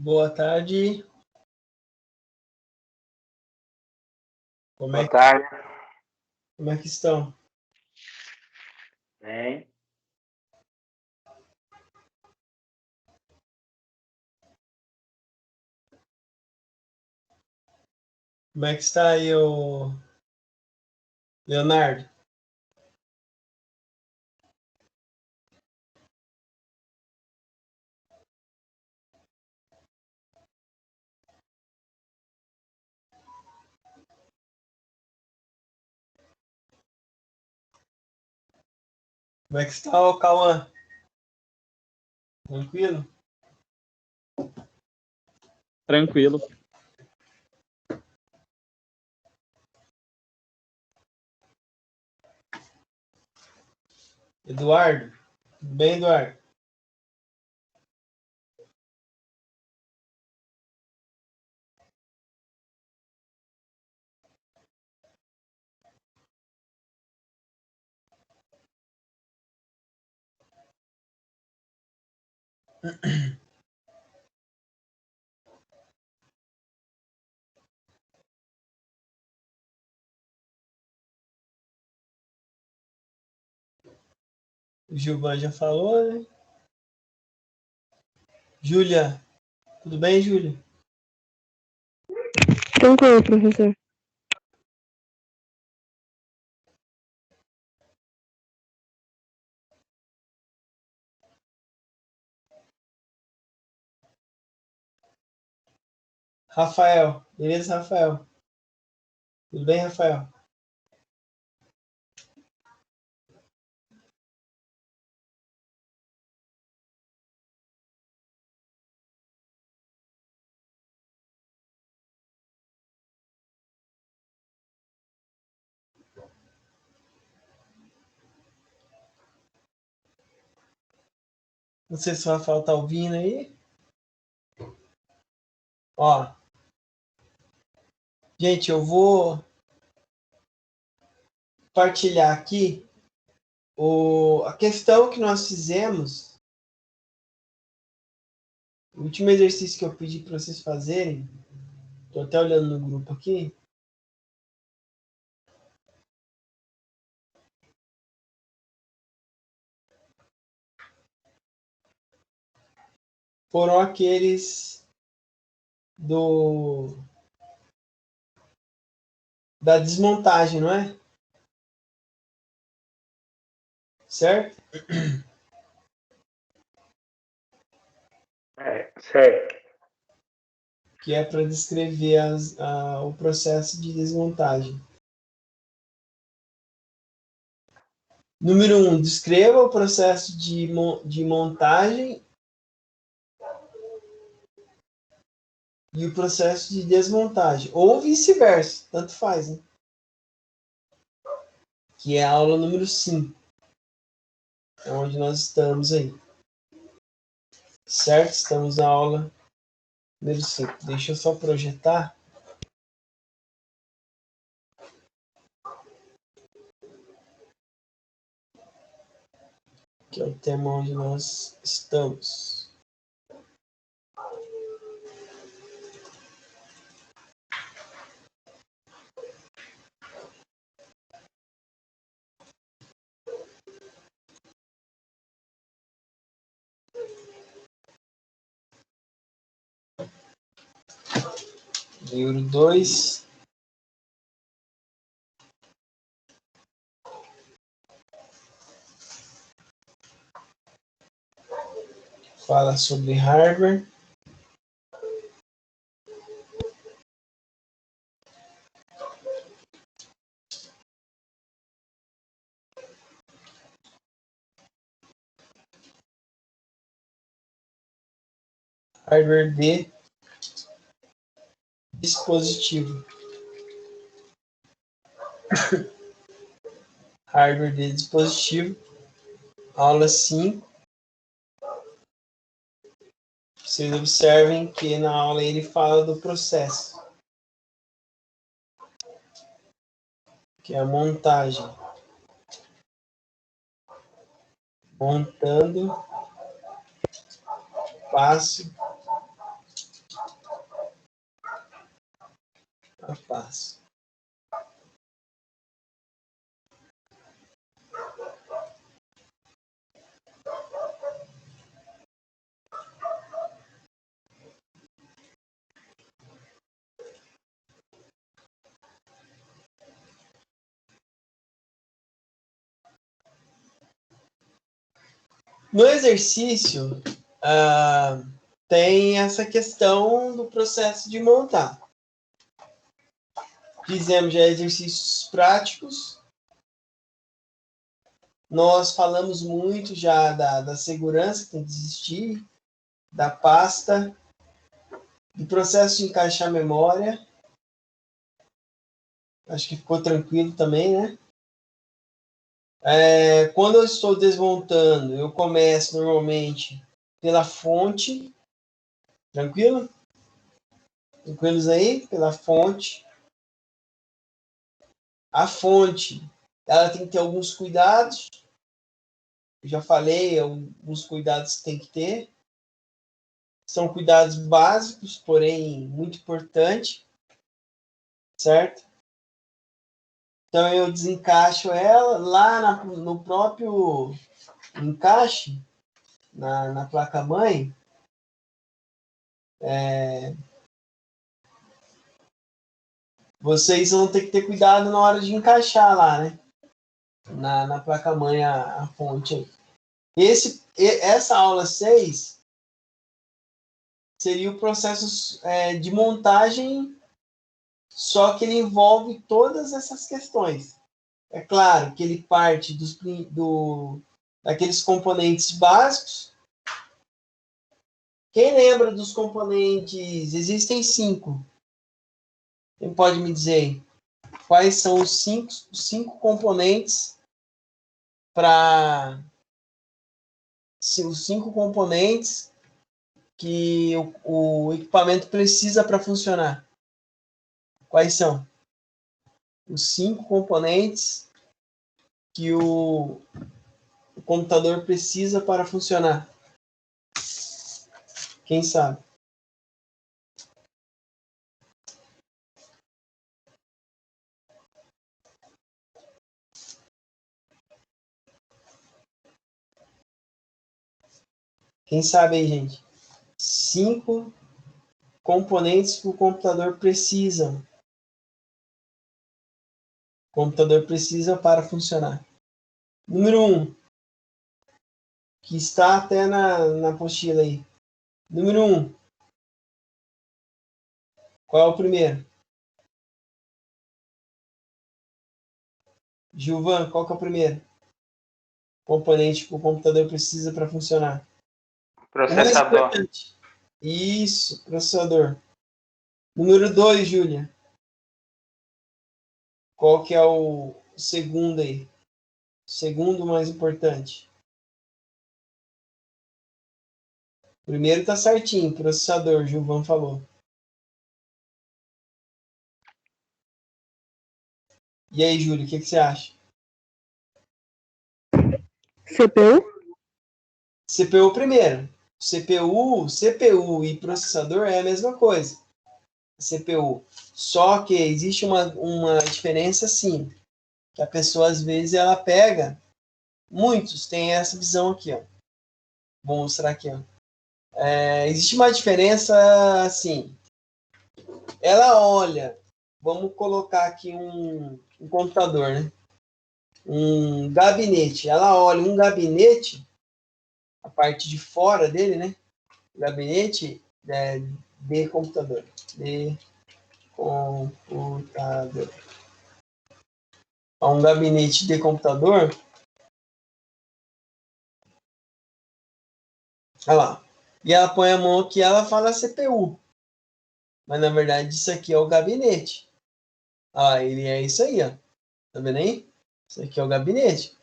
Boa tarde. Boa tarde. Como é que estão? Bem. Como é que está aí o Leonardo? Como é que está o Cauã? Tranquilo? Tranquilo. Eduardo? Tudo bem, Eduardo? O Gilvan já falou, né? Júlia? Tudo bem, Júlia? Tranquilo, professor. Rafael? Beleza, Rafael? Tudo bem, Rafael? Não sei se o Rafael tá ouvindo aí. Ó. Gente, eu vou compartilhar aqui a questão que nós fizemos. O último exercício que eu pedi para vocês fazerem. Estou até olhando no grupo aqui. Foram aqueles da desmontagem, não é? Certo? Certo. Que é para descrever o processo de desmontagem. Número 1, descreva o processo de montagem e o processo de desmontagem. Ou vice-versa, tanto faz, né? Que é a aula número 5. É onde nós estamos aí. Certo? Estamos na aula número 5. Deixa eu só projetar. Que é o tema onde nós estamos. Livro 2. Fala sobre hardware. Hardware de dispositivo. Hardware de dispositivo. Aula 5. Vocês observem que na aula ele fala do processo, que é a montagem. Montando passo a paz. No exercício, tem essa questão do processo de montar. Fizemos já exercícios práticos. Nós falamos muito já da segurança que tem que existir, da pasta, do processo de encaixar memória. Acho que ficou tranquilo também, né? Quando eu estou desmontando, eu começo normalmente pela fonte. Tranquilo? Tranquilos aí? Pela fonte. A fonte, ela tem que ter alguns cuidados. Eu já falei alguns cuidados que tem que ter. São cuidados básicos, porém muito importantes. Certo? Então eu desencaixo ela lá no próprio encaixe, na placa-mãe. Vocês vão ter que ter cuidado na hora de encaixar lá, né? Na placa-mãe a fonte. Essa aula 6 seria o processo de montagem, só que ele envolve todas essas questões. É claro que ele parte daqueles componentes básicos. Quem lembra dos componentes? Existem 5. Quem pode me dizer quais são os cinco componentes os 5 componentes que o equipamento precisa para funcionar? Quais são? Os 5 componentes que o computador precisa para funcionar. Quem sabe? Quem sabe aí, gente? 5 componentes que o computador precisa. O computador precisa para funcionar. Número 1, que está até na apostila aí. Número 1. Qual é o primeiro? Gilvan, qual que é o primeiro componente que o computador precisa para funcionar? Processador. Isso, processador. Número 2, Júlia. Qual que é o segundo aí? Segundo mais importante. Primeiro tá certinho, processador, Gilvan falou. E aí, Júlia, o que você acha? CPU? CPU primeiro. CPU e processador é a mesma coisa. CPU. Só que existe uma diferença, sim. Que a pessoa, às vezes, ela pega... Muitos têm essa visão aqui, ó. Vou mostrar aqui, ó. Existe uma diferença, assim... Ela olha... Vamos colocar aqui um computador, né? Um gabinete. Ela olha um gabinete, a parte de fora dele, né? Gabinete de computador. De computador. Um gabinete de computador. Olha lá. E ela põe a mão aqui, ela fala CPU. Mas na verdade isso aqui é o gabinete. Ele é isso aí, ó. Tá vendo aí? Isso aqui é o gabinete.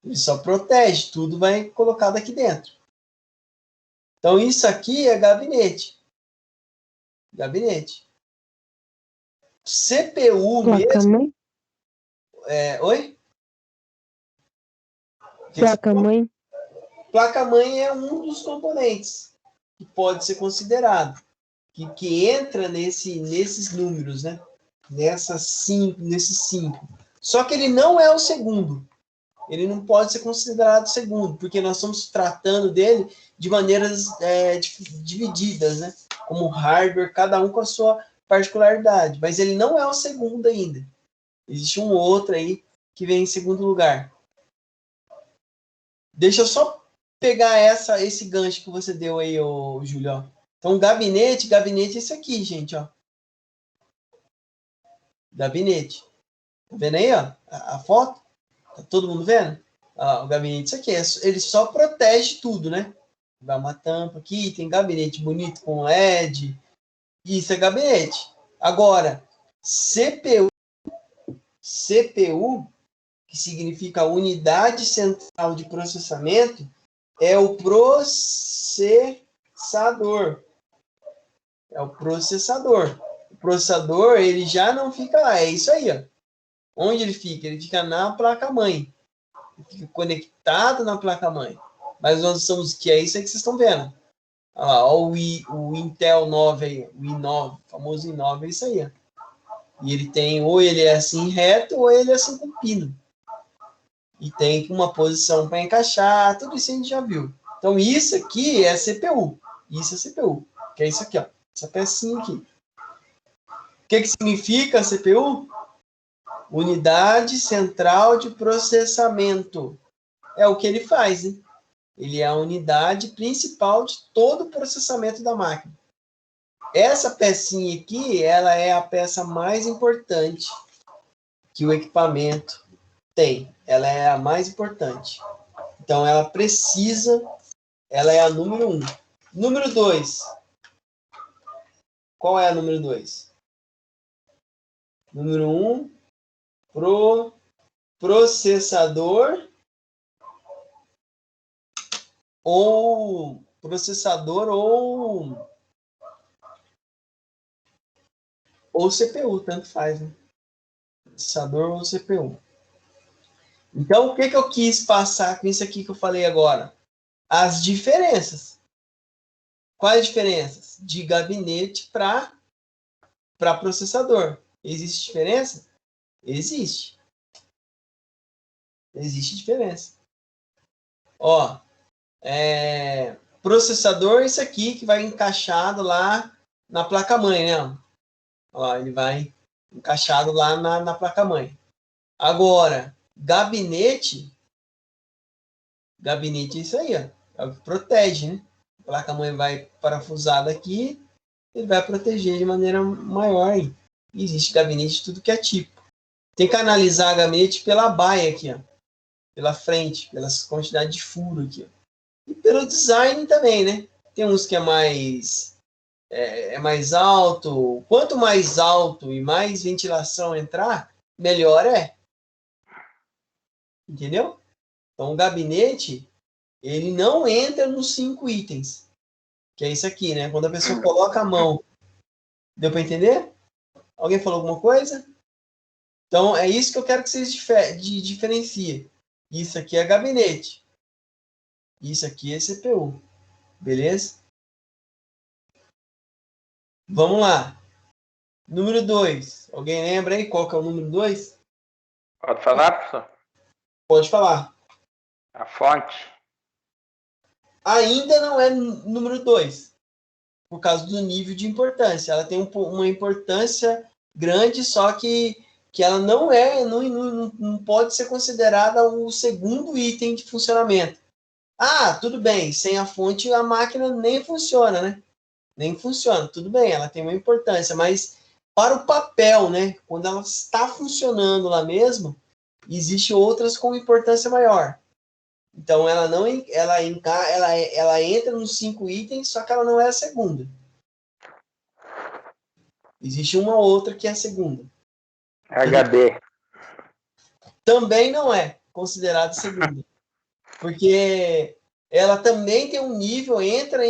Ele só protege, tudo vai colocado aqui dentro. Então isso aqui é gabinete. Gabinete. CPU mesmo. Oi? Placa-mãe. Placa-mãe é um dos componentes que pode ser considerado, que entra nesses números, né? nesses 5. Só que ele não é o segundo. Ele não pode ser considerado segundo, porque nós estamos tratando dele de maneiras divididas, né? Como hardware, cada um com a sua particularidade. Mas ele não é o segundo ainda. Existe um outro aí que vem em segundo lugar. Deixa eu só pegar esse gancho que você deu aí, ô, Júlio. Ó. Então, gabinete é esse aqui, gente, ó. Gabinete. Tá vendo aí, ó? A foto? Tá todo mundo vendo? Ó, o gabinete, isso aqui. Ele só protege tudo, né? Vai uma tampa aqui, tem gabinete bonito com LED. Isso é gabinete. Agora, CPU, que significa Unidade Central de Processamento, é o processador. É o processador. O processador, ele já não fica lá. É isso aí, ó. Onde ele fica? Ele fica na placa-mãe. Ele fica conectado na placa-mãe. Mas nós estamos... Que é isso aí que vocês estão vendo. Olha lá, ó, o Intel 9 aí. O i9, o famoso i9 é isso aí, ó. E ele tem... Ou ele é assim reto, ou ele é assim com pino. E tem uma posição para encaixar. Tudo isso a gente já viu. Então, isso aqui é CPU. Isso é CPU. Que é isso aqui, ó. Essa pecinha aqui. O que significa a CPU? Unidade Central de Processamento. É o que ele faz, né? Ele é a unidade principal de todo o processamento da máquina. Essa pecinha aqui, ela é a peça mais importante que o equipamento tem. Ela é a mais importante. Então, ela é a número 1. Número 2. Qual é a número 2? Número 1, processador ou CPU, tanto faz, né? Processador ou CPU. Então, o que eu quis passar com isso aqui que eu falei agora? As diferenças. Quais diferenças? De gabinete para processador. Existe diferença? Existe. Existe diferença. Ó, processador, isso aqui que vai encaixado lá na placa-mãe, né? Ó, ele vai encaixado lá na placa-mãe. Agora, gabinete é isso aí, ó. É o que protege, né? A placa-mãe vai parafusada aqui, ele vai proteger de maneira maior. Aí. Existe gabinete de tudo que é tipo. Tem que analisar gabinete pela baia aqui, ó. Pela frente, pelas quantidades de furo aqui, ó. E pelo design também, né? Tem uns que é mais alto. Quanto mais alto e mais ventilação entrar, melhor é. Entendeu? Então, o gabinete, ele não entra nos 5 itens. Que é isso aqui, né? Quando a pessoa coloca a mão. Deu para entender? Alguém falou alguma coisa? Então, é isso que eu quero que vocês diferenciem. Isso aqui é gabinete. Isso aqui é CPU. Beleza? Vamos lá. Número 2. Alguém lembra aí qual que é o número 2? Pode falar, professor? Pode falar. A fonte. Ainda não é número 2, por causa do nível de importância. Ela tem uma importância grande, só que ela não pode ser considerada o segundo item de funcionamento. Ah, tudo bem, sem a fonte a máquina nem funciona, né? Nem funciona, tudo bem, ela tem uma importância, mas para o papel, né? Quando ela está funcionando lá mesmo, existe outras com importância maior. Então, ela entra nos 5 itens, só que ela não é a segunda. Existe uma outra que é a segunda. HD. Também não é considerada segunda. Porque ela também tem um nível, entra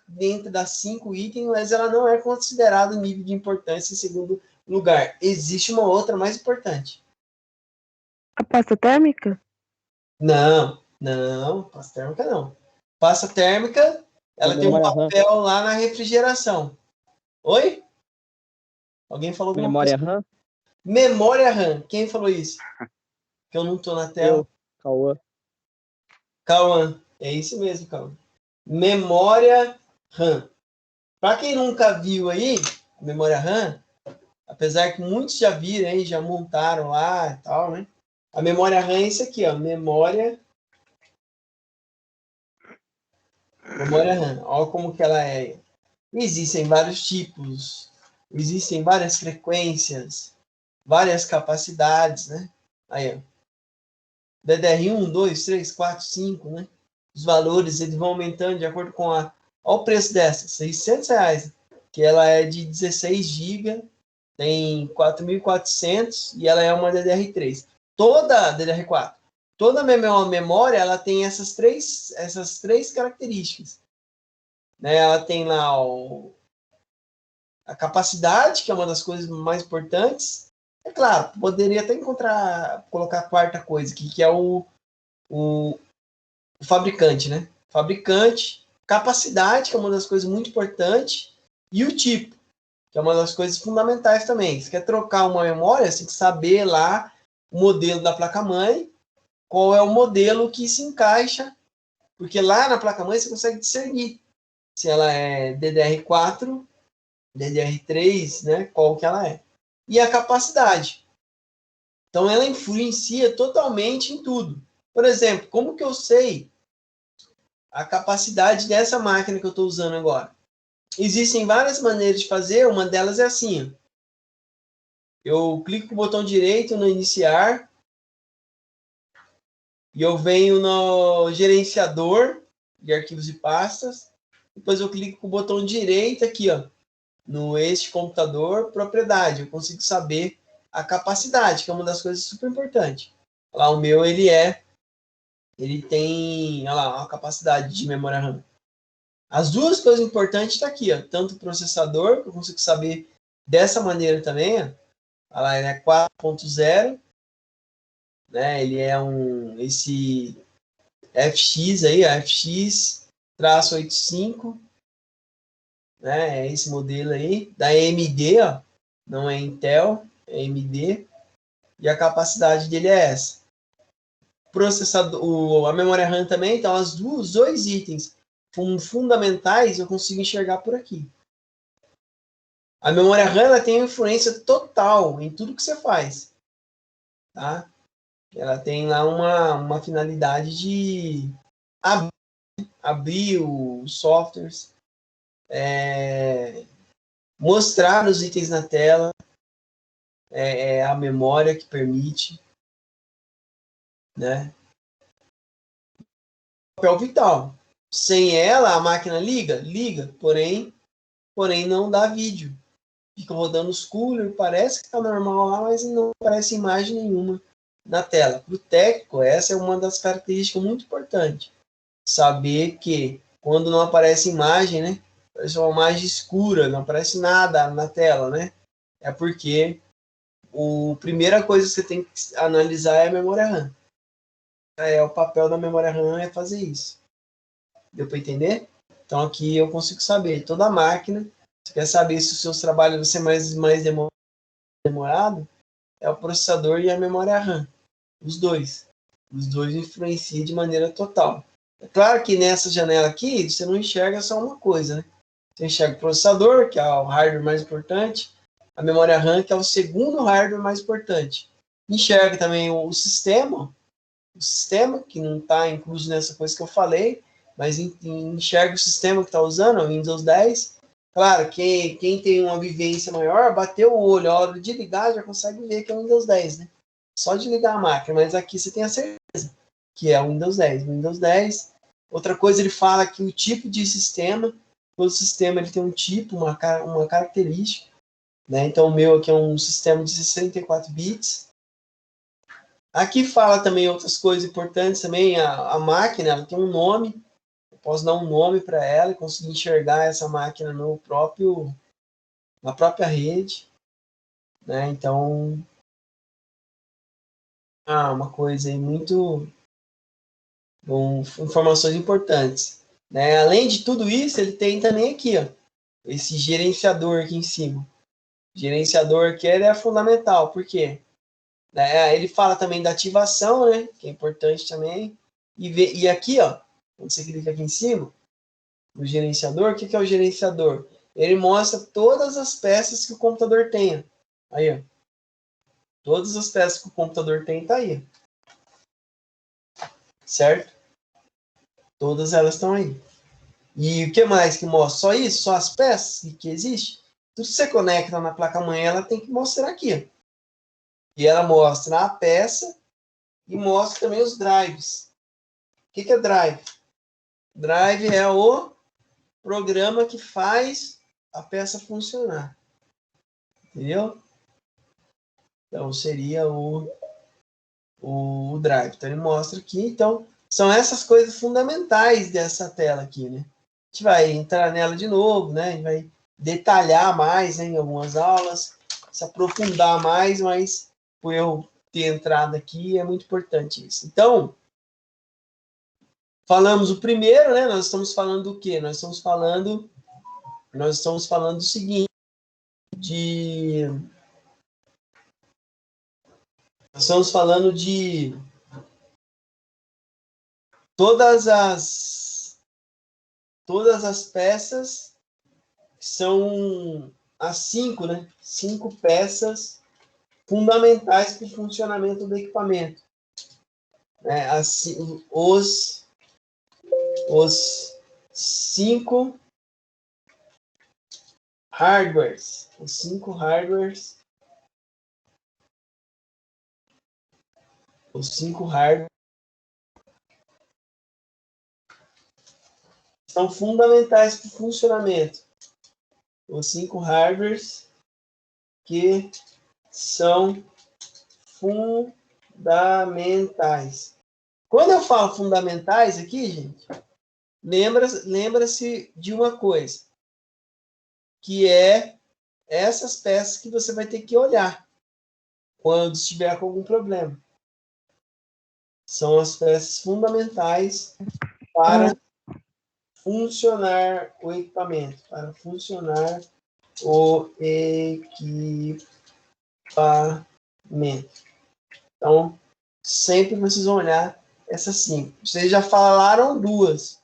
dentro das 5 itens, mas ela não é considerada nível de importância em segundo lugar. Existe uma outra mais importante. A pasta térmica? Não, pasta térmica não. Pasta térmica, ela tem um papel lá na refrigeração. Oi? Alguém falou alguma Memória coisa? RAM? Memória RAM. Quem falou isso? Que eu não tô na tela. Eu, Cauã. Cauã. É isso mesmo, Cauã. Memória RAM. Para quem nunca viu aí, memória RAM, apesar que muitos já viram aí, já montaram lá e tal, né? A memória RAM é isso aqui, ó. Memória RAM. Olha como que ela é. Existem vários tipos, existem várias frequências, várias capacidades, né? Aí, ó. DDR1, 2, 3, 4, 5, né? Os valores eles vão aumentando de acordo com a... Olha o preço dessa, R$600, que ela é de 16 GB, tem 4.400 e ela é uma DDR3. Toda DDR4, toda memória, ela tem essas três características. Né? Ela tem lá a capacidade, que é uma das coisas mais importantes. É claro, poderia até colocar a quarta coisa, que é o fabricante, né? Fabricante, capacidade, que é uma das coisas muito importantes, e o tipo, que é uma das coisas fundamentais também. Se quer trocar uma memória, você tem que saber lá o modelo da placa-mãe, qual é o modelo que se encaixa, porque lá na placa-mãe você consegue discernir se ela é DDR4, DDR3, né? Qual que ela é. E a capacidade. Então, ela influencia totalmente em tudo. Por exemplo, como que eu sei a capacidade dessa máquina que eu estou usando agora? Existem várias maneiras de fazer, uma delas é assim. Eu clico com o botão direito no iniciar e eu venho no gerenciador de arquivos e pastas. Depois eu clico com o botão direito aqui, ó, no este computador, propriedade. Eu consigo saber a capacidade, que é uma das coisas super importantes. Lá o meu, ele tem, olha lá, uma capacidade de memória RAM. As duas coisas importantes estão aqui, ó, tanto o processador, que eu consigo saber dessa maneira também, ó. Olha lá, ele é 4.0, né? Ele é esse FX aí, FX-85, né? É esse modelo aí, da AMD, ó, não é Intel, é AMD, e a capacidade dele é essa. A memória RAM também, então os dois itens fundamentais eu consigo enxergar por aqui. A memória RAM ela tem influência total em tudo que você faz, tá? Ela tem lá uma finalidade de abrir os softwares, mostrar os itens na tela, é a memória que permite, né? Papel vital. Sem ela, a máquina liga, porém não dá vídeo. Fica rodando os coolers, parece que está normal lá, mas não aparece imagem nenhuma na tela. Para o técnico, essa é uma das características muito importantes. Saber que quando não aparece imagem, né? Aparece uma imagem escura, não aparece nada na tela, né? É porque a primeira coisa que você tem que analisar é a memória RAM. O papel da memória RAM é fazer isso. Deu para entender? Então aqui eu consigo saber toda a máquina. Você quer saber se os seus trabalhos vão ser mais demorado? É o processador e a memória RAM. Os dois. Os dois influenciam de maneira total. É claro que nessa janela aqui, você não enxerga só uma coisa, né? Você enxerga o processador, que é o hardware mais importante, a memória RAM, que é o segundo hardware mais importante. Enxerga também o sistema, que não está incluso nessa coisa que eu falei, mas enxerga o sistema que está usando, o Windows 10. Claro, quem tem uma vivência maior, bateu o olho, a hora de ligar, já consegue ver que é o Windows 10, né? Só de ligar a máquina, mas aqui você tem a certeza que é o Windows 10. Windows 10. Outra coisa, ele fala que o tipo de sistema, todo sistema ele tem um tipo, uma característica, né? Então o meu aqui é um sistema de 64 bits. Aqui fala também outras coisas importantes também, a máquina, ela tem um nome, eu posso dar um nome para ela e conseguir enxergar essa máquina na própria rede, né? Então, uma coisa aí muito com informações importantes, né? Além de tudo isso, ele tem também aqui, ó, esse gerenciador aqui em cima. Gerenciador aqui ele é fundamental, por quê? Ele fala também da ativação, né? Que é importante também. E aqui, ó, quando você clica aqui em cima, no gerenciador, o que é o gerenciador? Ele mostra todas as peças que o computador tem. Aí, ó. Todas as peças que o computador tem, tá aí. Certo? Todas elas estão aí. E o que mais que mostra? Só isso? Só as peças que existem? Tudo que você conecta na placa-mãe, ela tem que mostrar aqui. Ó. E ela mostra a peça e mostra também os drives. O que é drive? Drive é o programa que faz a peça funcionar. Entendeu? Então, seria o drive. Então, ele mostra aqui. Então, são essas coisas fundamentais dessa tela aqui, né? A gente vai entrar nela de novo, né? A gente vai detalhar mais, né, em algumas aulas, se aprofundar mais, mas por eu ter entrado aqui, é muito importante isso. Então, falamos o primeiro, né? Nós estamos falando do quê? Nós estamos falando do seguinte, nós estamos falando de todas as peças são as 5, né? 5 peças fundamentais para o funcionamento do equipamento. Os 5 hardwares. Os 5 hardwares. Os 5 hardwares são fundamentais para o funcionamento. Os 5 hardwares que são fundamentais. Quando eu falo fundamentais aqui, gente, lembra-se de uma coisa, que é essas peças que você vai ter que olhar quando estiver com algum problema. São as peças fundamentais para funcionar o equipamento, para funcionar o equipamento. Então, sempre vocês vão olhar essas 5. Vocês já falaram 2.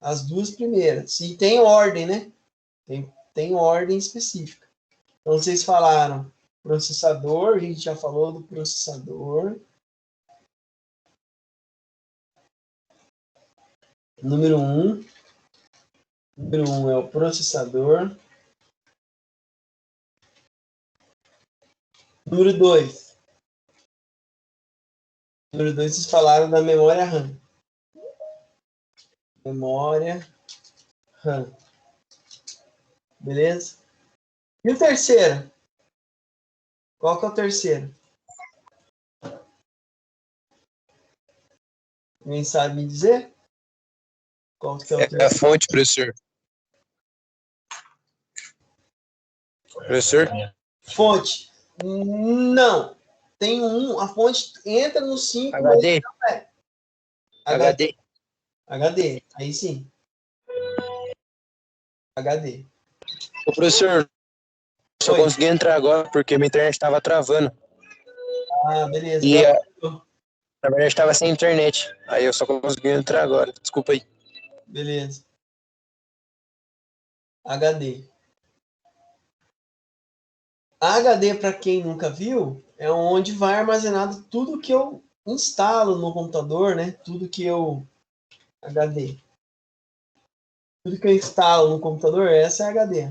As 2 primeiras. E tem ordem, né? Tem ordem específica. Então, vocês falaram processador, a gente já falou do processador. Número 1. Número 1 é o processador. Número 2. Número 2, vocês falaram da memória RAM. Memória RAM. Beleza? E o terceiro? Qual que é o terceiro? Alguém sabe me dizer? Qual que é o terceiro? É a fonte, professor. Professor? Fonte. Não. Tem a fonte entra no 5, HD? mas não é. HD? HD. Aí sim. HD. Ô, professor, só Oi. consegui entrar agora porque minha internet estava travando. Ah, beleza. E Agora- na verdade estava sem internet. Aí eu só consegui entrar agora. Desculpa aí. Beleza. HD. HD, para quem nunca viu, é onde vai armazenado tudo que eu instalo no computador, né? Tudo que eu... HD. Tudo que eu instalo no computador, essa é HD.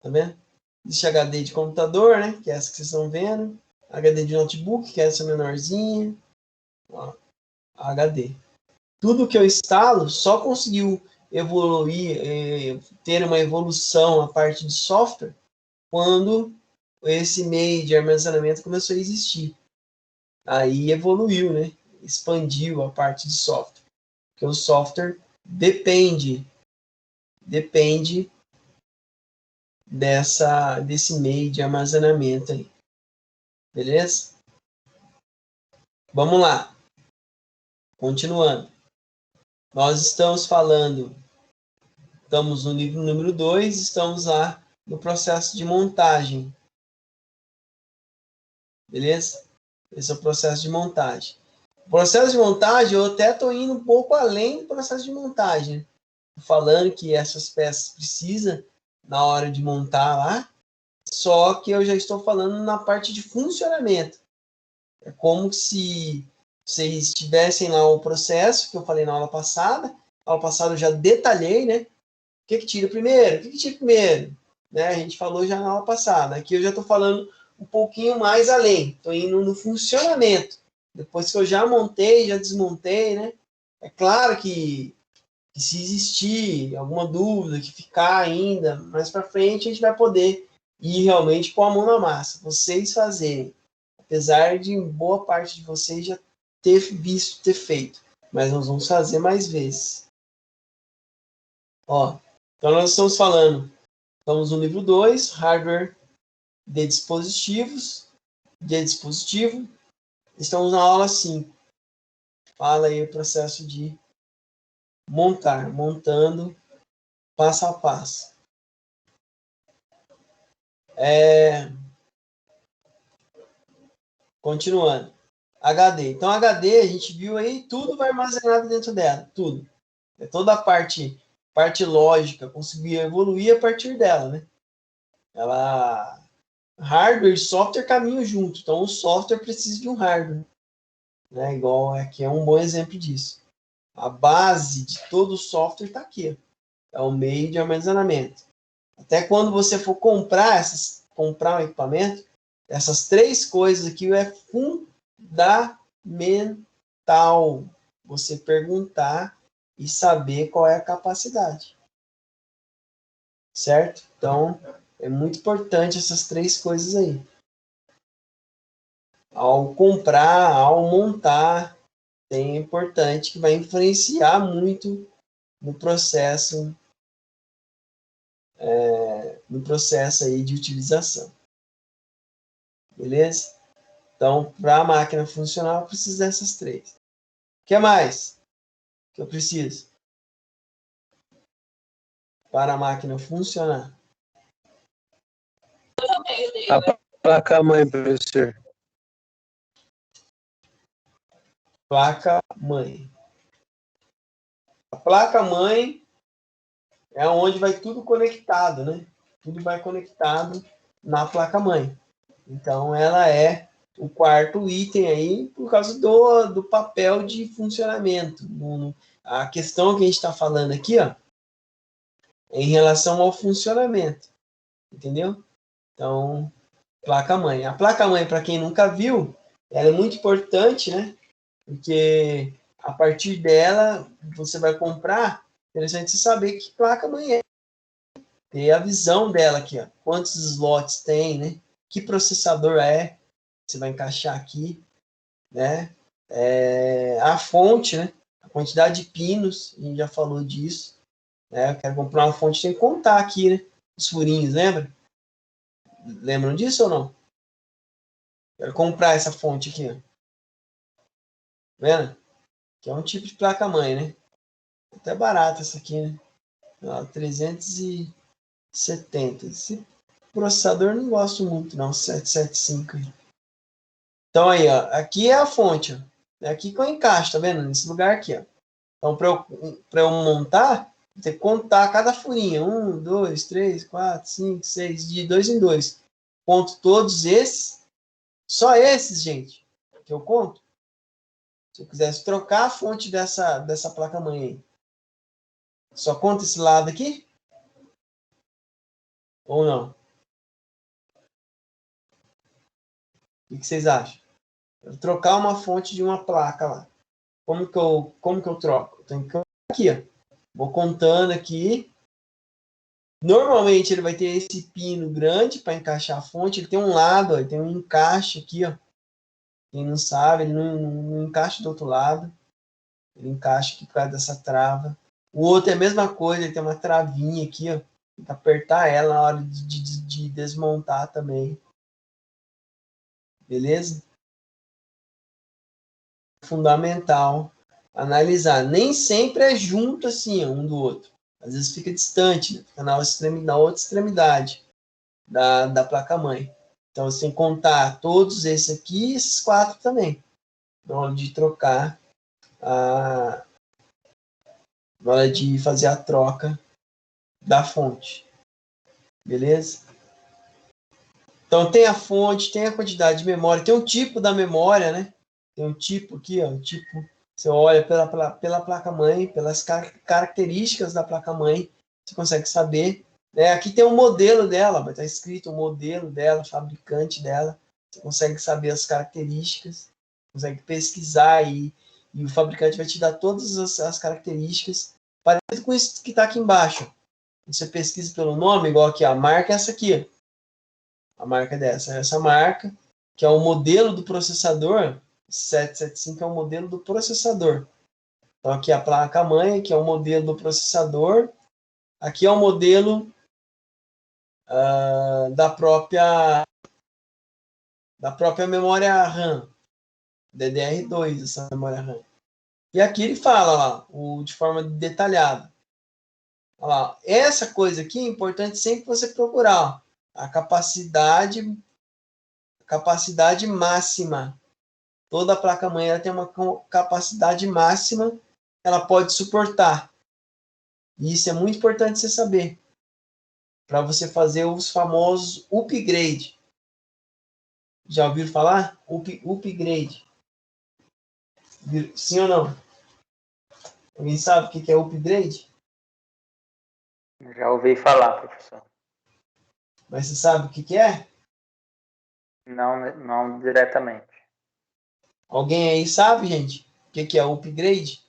Tá vendo? Existe HD de computador, né? Que é essa que vocês estão vendo. HD de notebook, que é essa menorzinha. Ó, HD. Tudo que eu instalo só conseguiu evoluir, ter uma evolução a parte de software quando esse meio de armazenamento começou a existir. Aí evoluiu, né? Expandiu a parte de software. Porque o software depende desse meio de armazenamento aí. Beleza? Vamos lá. Continuando. Nós estamos no nível número 2, estamos lá no processo de montagem. Beleza? Esse é o processo de montagem. O processo de montagem, eu até estou indo um pouco além do processo de montagem. Né? Falando que essas peças precisam na hora de montar lá, só que eu já estou falando na parte de funcionamento. É como se vocês tivessem lá o processo que eu falei na aula passada. Na aula passada eu já detalhei, né? O que tira primeiro? O que tira primeiro? Né? A gente falou já na aula passada. Aqui eu já estou falando um pouquinho mais além. Estou indo no funcionamento. Depois que eu já montei, já desmontei, né? É claro que se existir alguma dúvida, que ficar ainda mais para frente, a gente vai poder ir realmente pôr a mão na massa. Vocês fazerem. Apesar de boa parte de vocês já ter visto, ter feito. Mas nós vamos fazer mais vezes. Ó, então nós estamos falando. Estamos no livro 2, hardware de dispositivos. De dispositivo. Estamos na aula 5. Fala aí o processo de montar. Montando passo a passo. Continuando. HD. Então, HD, a gente viu aí, tudo vai armazenado dentro dela. Tudo. É toda a parte lógica conseguir evoluir a partir dela, né? Hardware e software caminham junto. Então, o software precisa de um hardware. Né? Igual aqui é um bom exemplo disso. A base de todo o software está aqui. É o meio de armazenamento. Até quando você for comprar um equipamento, essas três coisas aqui é fundamental. Você perguntar e saber qual é a capacidade. Certo? Então, é muito importante essas três coisas aí. Ao comprar, ao montar, é importante que vai influenciar muito no processo aí de utilização. Beleza? Então, para a máquina funcionar, eu preciso dessas três. O que mais que eu preciso para a máquina funcionar? A placa-mãe, professor. Placa-mãe. A placa-mãe é onde vai tudo conectado, né? Tudo vai conectado na placa-mãe. Então, ela é o quarto item aí por causa do papel de funcionamento. A questão que a gente está falando aqui, ó, é em relação ao funcionamento. Entendeu? Então, placa-mãe. A placa-mãe, para quem nunca viu, ela é muito importante, né? Porque a partir dela, você vai comprar, interessante você saber que placa-mãe é. Ter a visão dela aqui, ó. Quantos slots tem, né? Que processador é. Você vai encaixar aqui, né? A fonte, né? A quantidade de pinos, a gente já falou disso. Né? Eu quero comprar uma fonte, tem que contar aqui, né? Os furinhos, lembra? Lembram disso ou não? Quero comprar essa fonte aqui, ó. Vendo? Que é um tipo de placa-mãe, né? Até barato essa aqui, né? Ó, 370. Esse processador não gosto muito, não. 775. Então aí, ó. Aqui é a fonte, ó. É aqui que eu encaixo, tá vendo? Nesse lugar aqui, ó. Então, para eu montar, vou ter que contar cada furinha. 1, 2, 3, 4, 5, 6, de 2 em 2. Conto todos esses. Só esses, gente, que eu conto. Se eu quisesse trocar a fonte dessa placa-mãe aí, só conta esse lado aqui? Ou não? O que vocês acham? Eu vou trocar uma fonte de uma placa lá. Como que eu troco? Eu tenho que aqui, ó. Vou contando aqui. Normalmente ele vai ter esse pino grande para encaixar a fonte. Ele tem um lado, ó, ele tem um encaixe aqui, ó. Quem não sabe, ele não encaixa do outro lado. Ele encaixa aqui por causa dessa trava. O outro é a mesma coisa, ele tem uma travinha aqui, ó. Tem que apertar ela na hora de desmontar também. Beleza? Fundamental analisar. Nem sempre é junto assim, ó, um do outro. Às vezes fica distante, né? Fica na outra extremidade. da placa-mãe. Então, você tem que contar todos esses aqui e esses 4 também, na hora de trocar, na hora de fazer a troca da fonte. Beleza? Então, tem a fonte, tem a quantidade de memória, tem o tipo da memória, né? Tem um tipo aqui, ó, um tipo, você olha pela placa-mãe, pelas características da placa-mãe, você consegue saber. Né? Aqui tem um modelo dela, vai estar escrito o modelo dela, o fabricante dela, você consegue saber as características, consegue pesquisar e o fabricante vai te dar todas as características, parecido com isso que está aqui embaixo. Você pesquisa pelo nome, igual aqui, a marca é essa aqui, a marca é essa marca, que é o modelo do processador. 775 é o modelo do processador. Então, aqui é a placa-mãe, aqui é o modelo do processador, aqui é o modelo da própria memória RAM, DDR2, essa memória RAM. E aqui ele fala lá, de forma detalhada. Olha lá, essa coisa aqui é importante sempre você procurar, ó, a capacidade máxima. Toda placa-mãe ela tem uma capacidade máxima que ela pode suportar. E isso é muito importante você saber. Para você fazer os famosos upgrade. Já ouviram falar? Upgrade. Sim ou não? Alguém sabe o que é upgrade? Já ouvi falar, professor. Mas você sabe o que é? Não diretamente. Alguém aí sabe, gente? O que é upgrade?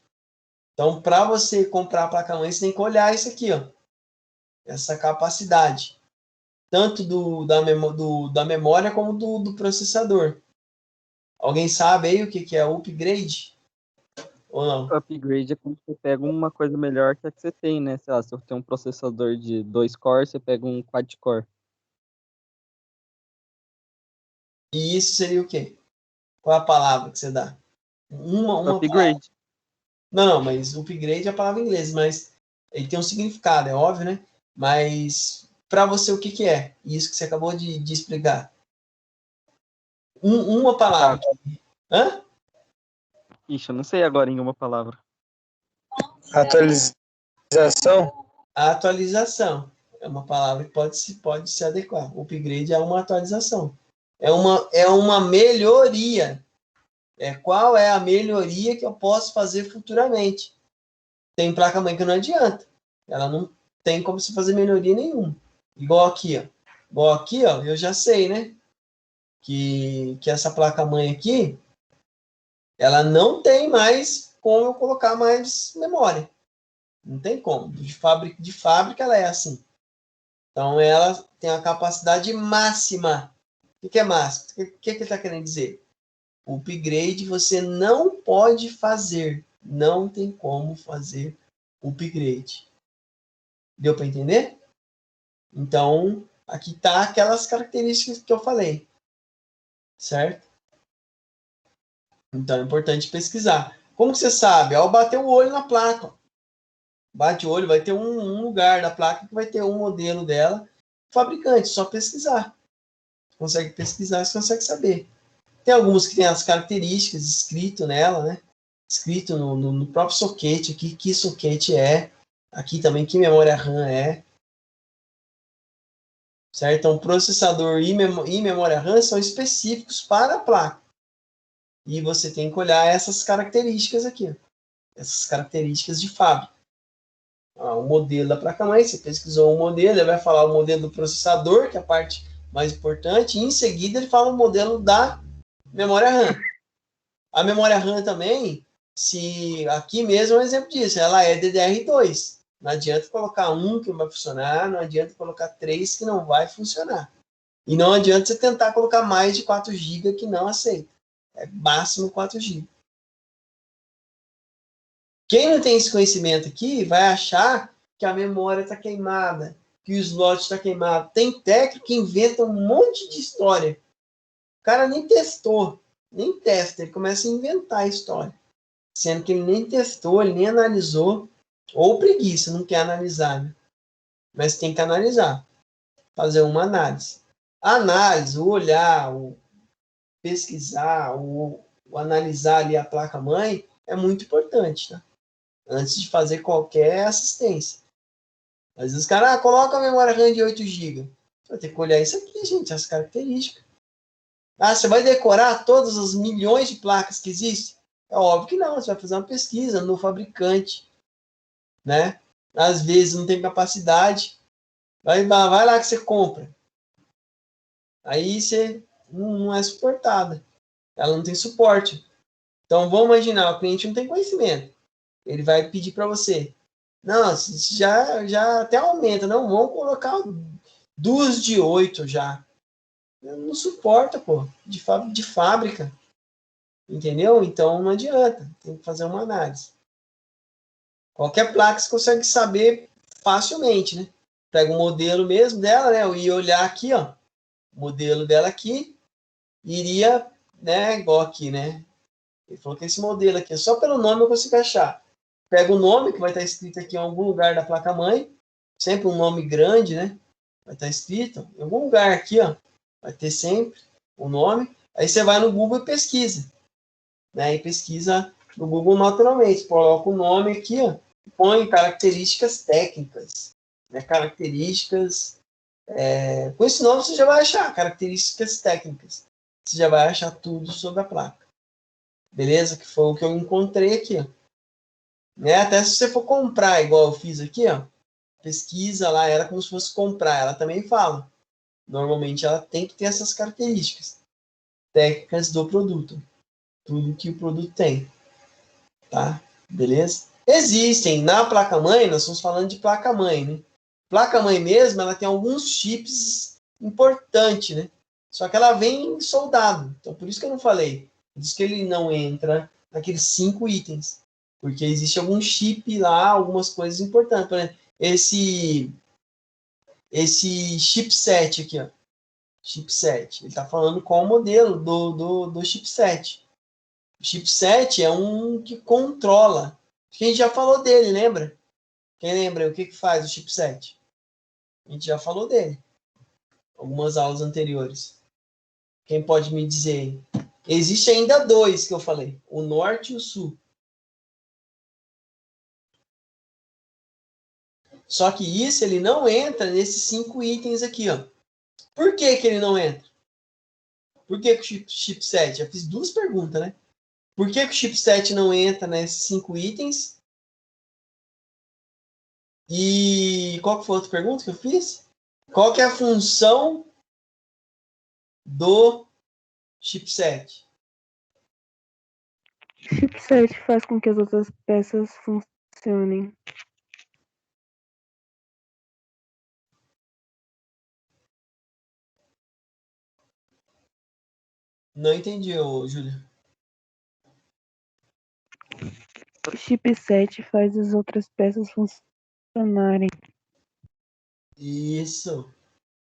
Então, para você comprar a placa-mãe, você tem que olhar isso aqui, ó. Essa capacidade. Tanto da memória como do processador. Alguém sabe aí o que é upgrade? Ou não? Upgrade é quando você pega uma coisa melhor que a que você tem, né? Sei lá, se você tem um processador de 2 core, você pega um quad-core. E isso seria o quê? Qual é a palavra que você dá? Uma palavra. Upgrade. Não, mas upgrade é a palavra em inglês, mas ele tem um significado, é óbvio, né? Mas para você o que é? Isso que você acabou de explicar. Uma palavra. Hã? Ixi, eu não sei agora em uma palavra. Atualização. A atualização é uma palavra que pode se adequar. O upgrade é uma atualização. É uma melhoria. Qual é a melhoria que eu posso fazer futuramente? Tem placa-mãe que não adianta. Ela não tem como se fazer melhoria nenhuma. Igual aqui, ó. Igual aqui, ó, eu já sei, né? Que essa placa-mãe aqui, ela não tem mais como eu colocar mais memória. Não tem como. De fábrica ela é assim. Então, ela tem a capacidade máxima. O que é máximo? O que ele está querendo dizer? O upgrade você não pode fazer. Não tem como fazer upgrade. Deu para entender? Então, aqui tá aquelas características que eu falei. Certo? Então, é importante pesquisar. Como que você sabe? Ao bater o olho na placa. Bate o olho, vai ter um lugar da placa que vai ter um modelo dela. Fabricante, só pesquisar. Você consegue pesquisar, você consegue saber. Tem alguns que tem as características escrito nela, né? Escrito no próprio soquete aqui, que soquete é. Aqui também, que memória RAM é. Certo? Então, processador e memória RAM são específicos para a placa. E você tem que olhar essas características aqui. Essas características de fábrica. O modelo da placa-mãe, você pesquisou o modelo, ele vai falar o modelo do processador, que é a parte mais importante, e em seguida ele fala o modelo da memória RAM. A memória RAM também, se aqui mesmo é um exemplo disso, ela é DDR2. Não adianta colocar um que não vai funcionar, não adianta colocar 3 que não vai funcionar. E não adianta você tentar colocar mais de 4 GB que não aceita. É máximo 4 GB. Quem não tem esse conhecimento aqui vai achar que a memória está queimada, que o slot está queimado. Tem técnico que inventa um monte de história. O cara nem testou, nem testa, ele começa a inventar a história. Sendo que ele nem testou, ele nem analisou, ou preguiça, não quer analisar, né? Mas tem que analisar. fazer uma análise. A análise, o olhar, o pesquisar, o analisar ali a placa-mãe é muito importante, tá? Antes de fazer qualquer assistência. Às vezes os caras, coloca a memória RAM de 8 GB. Vai ter que olhar isso aqui, gente, as características. Ah, você vai decorar todas as milhões de placas que existem? É óbvio que não, você vai fazer uma pesquisa no fabricante, né? Às vezes não tem capacidade, vai lá que você compra. Aí você não é suportada, ela não tem suporte. Então vamos imaginar, o cliente não tem conhecimento, ele vai pedir para você, não, já até aumenta, não, vamos colocar 2 de 8 já. Não suporta, pô, de fábrica. Entendeu? Então não adianta, tem que fazer uma análise. Qualquer placa você consegue saber facilmente, né? Pega o modelo mesmo dela, né? Eu ia olhar aqui, ó, o modelo dela aqui, iria, né, igual aqui, né? Ele falou que esse modelo aqui, só pelo nome eu consigo achar. Pega o nome, que vai estar escrito aqui em algum lugar da placa-mãe, sempre um nome grande, né? Vai estar escrito em algum lugar aqui, ó, vai ter sempre o nome. Aí você vai no Google e pesquisa. Né, e pesquisa no Google naturalmente, coloca o nome aqui, ó, põe características técnicas, né, características, com esse nome você já vai achar características técnicas, você já vai achar tudo sobre a placa, beleza? Que foi o que eu encontrei aqui, ó. Né, até se você for comprar, igual eu fiz aqui, ó, pesquisa lá, era como se fosse comprar, ela também fala, normalmente ela tem que ter essas características técnicas do produto, tudo que o produto tem. Tá? Beleza? Existem na placa-mãe, nós estamos falando de placa-mãe, né? Placa-mãe mesmo, ela tem alguns chips importantes, né? Só que ela vem soldado. Então, por isso que eu não falei. Por isso que ele não entra naqueles 5 itens. Porque existe algum chip lá, algumas coisas importantes. Por exemplo, esse chipset aqui, ó. Chipset. Ele está falando qual o modelo do chipset. O chipset é um que controla. A gente já falou dele, lembra? Quem lembra o que faz o chipset? A gente já falou dele. Algumas aulas anteriores. Quem pode me dizer aí? Existe ainda 2 que eu falei. O norte e o sul. Só que isso ele não entra nesses 5 itens aqui, ó. Por que ele não entra? Por que o chipset? Já fiz 2 perguntas, né? Por que o chipset não entra nesses 5 itens? E qual que foi a outra pergunta que eu fiz? Qual que é a função do chipset? Chipset faz com que as outras peças funcionem. Não entendi, Júlia. O chipset faz as outras peças funcionarem. Isso.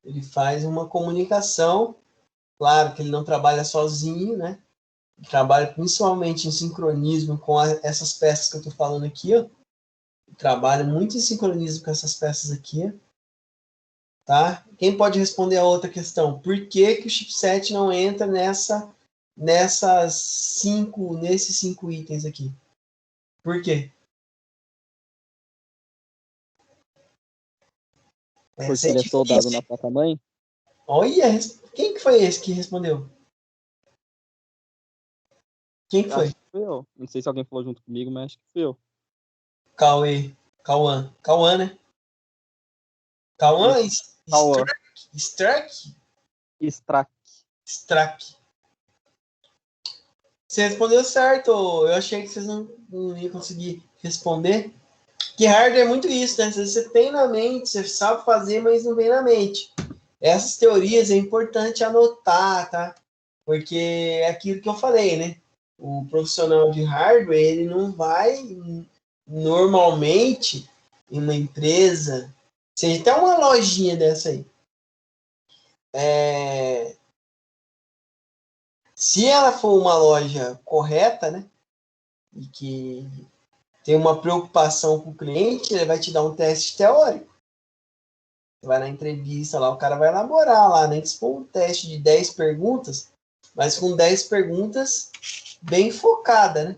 Ele faz uma comunicação. Claro que ele não trabalha sozinho, né? Ele trabalha principalmente em sincronismo com essas peças que eu estou falando aqui, ó. Ele trabalha muito em sincronismo com essas peças aqui, tá? Quem pode responder a outra questão? Por que o chipset não entra nesses 5 itens aqui? Por quê? Porque ele é soldado na placa-mãe? Olha, quem que foi esse que respondeu? Quem que foi? Acho que fui eu. Não sei se alguém falou junto comigo, mas acho que fui eu. Cauã, né? Cauã? Cauã. Strack. Você respondeu certo. Eu achei que vocês não iam conseguir responder. Que hardware é muito isso, né? Você tem na mente, você sabe fazer, mas não vem na mente. Essas teorias é importante anotar, tá? Porque é aquilo que eu falei, né? O profissional de hardware, ele não vai normalmente em uma empresa, seja até uma lojinha dessa aí. Se ela for uma loja correta, né? E que tem uma preocupação com o cliente, ele vai te dar um teste teórico. Você vai na entrevista lá, o cara vai elaborar lá, nem que se for um teste de 10 perguntas, mas com 10 perguntas bem focada, né?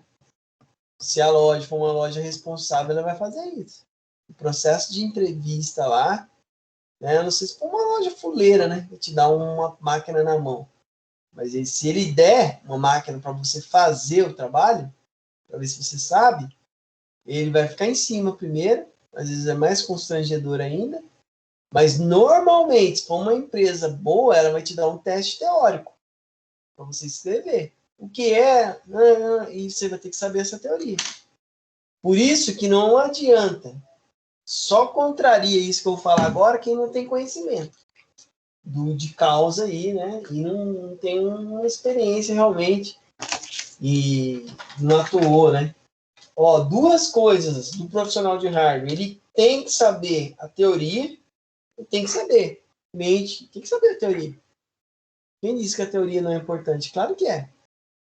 Se a loja for uma loja responsável, ela vai fazer isso. O processo de entrevista lá, né? Eu não sei se for uma loja fuleira, né? Vai te dar uma máquina na mão. Mas se ele der uma máquina para você fazer o trabalho, para ver se você sabe, ele vai ficar em cima primeiro, às vezes é mais constrangedor ainda, mas normalmente, se for uma empresa boa, ela vai te dar um teste teórico para você escrever. O que é, e você vai ter que saber essa teoria. Por isso que não adianta, só contraria isso que eu vou falar agora quem não tem conhecimento de causa aí, né? E não tem uma experiência realmente e não atuou, né? Ó, duas coisas do profissional de hardware. Ele tem que saber a teoria e tem que saber. Mente, tem que saber a teoria. Quem disse que a teoria não é importante? Claro que é.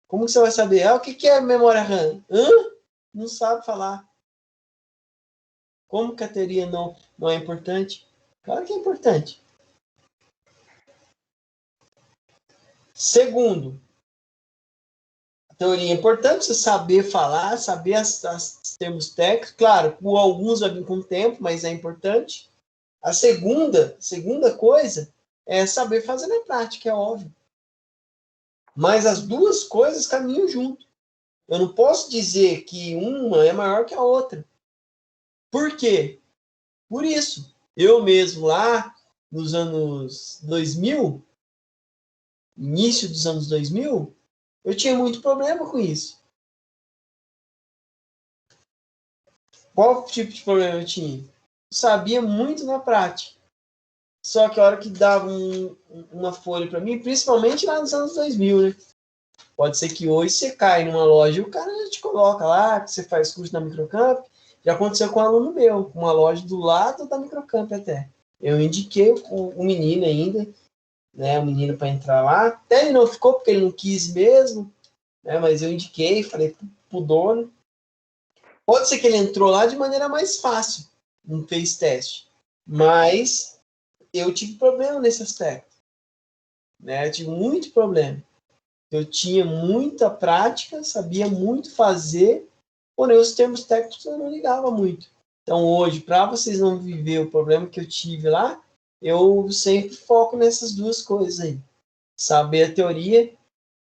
Como que você vai saber? O que é memória RAM? Não sabe falar. Como que a teoria não é importante? Claro que é importante. Segundo, a teoria é importante você saber falar, saber os termos técnicos. Claro, com alguns vai vir com o tempo, mas é importante. A segunda coisa é saber fazer na prática, é óbvio. Mas as duas coisas caminham junto. Eu não posso dizer que uma é maior que a outra. Por quê? Por isso. Eu mesmo lá nos anos 2000, início dos anos 2000, eu tinha muito problema com isso. Qual tipo de problema eu tinha? Eu sabia muito na prática. Só que a hora que dava uma folha para mim, principalmente lá nos anos 2000, né? Pode ser que hoje você cai numa loja e o cara já te coloca lá, que você faz curso na Microcamp. Já aconteceu com um aluno meu, com uma loja do lado da Microcamp até. Eu indiquei o menino ainda, né? O menino para entrar lá. Até ele não ficou porque ele não quis mesmo, né? Mas eu indiquei, falei pro dono. Pode ser que ele entrou lá de maneira mais fácil, não fez teste. Mas eu tive problema nesse aspecto, né? Eu tive muito problema. Eu tinha muita prática, sabia muito fazer, porém os termos técnicos eu não ligava muito. Então hoje, para vocês não viver o problema que eu tive lá, eu sempre foco nessas duas coisas aí. Saber a teoria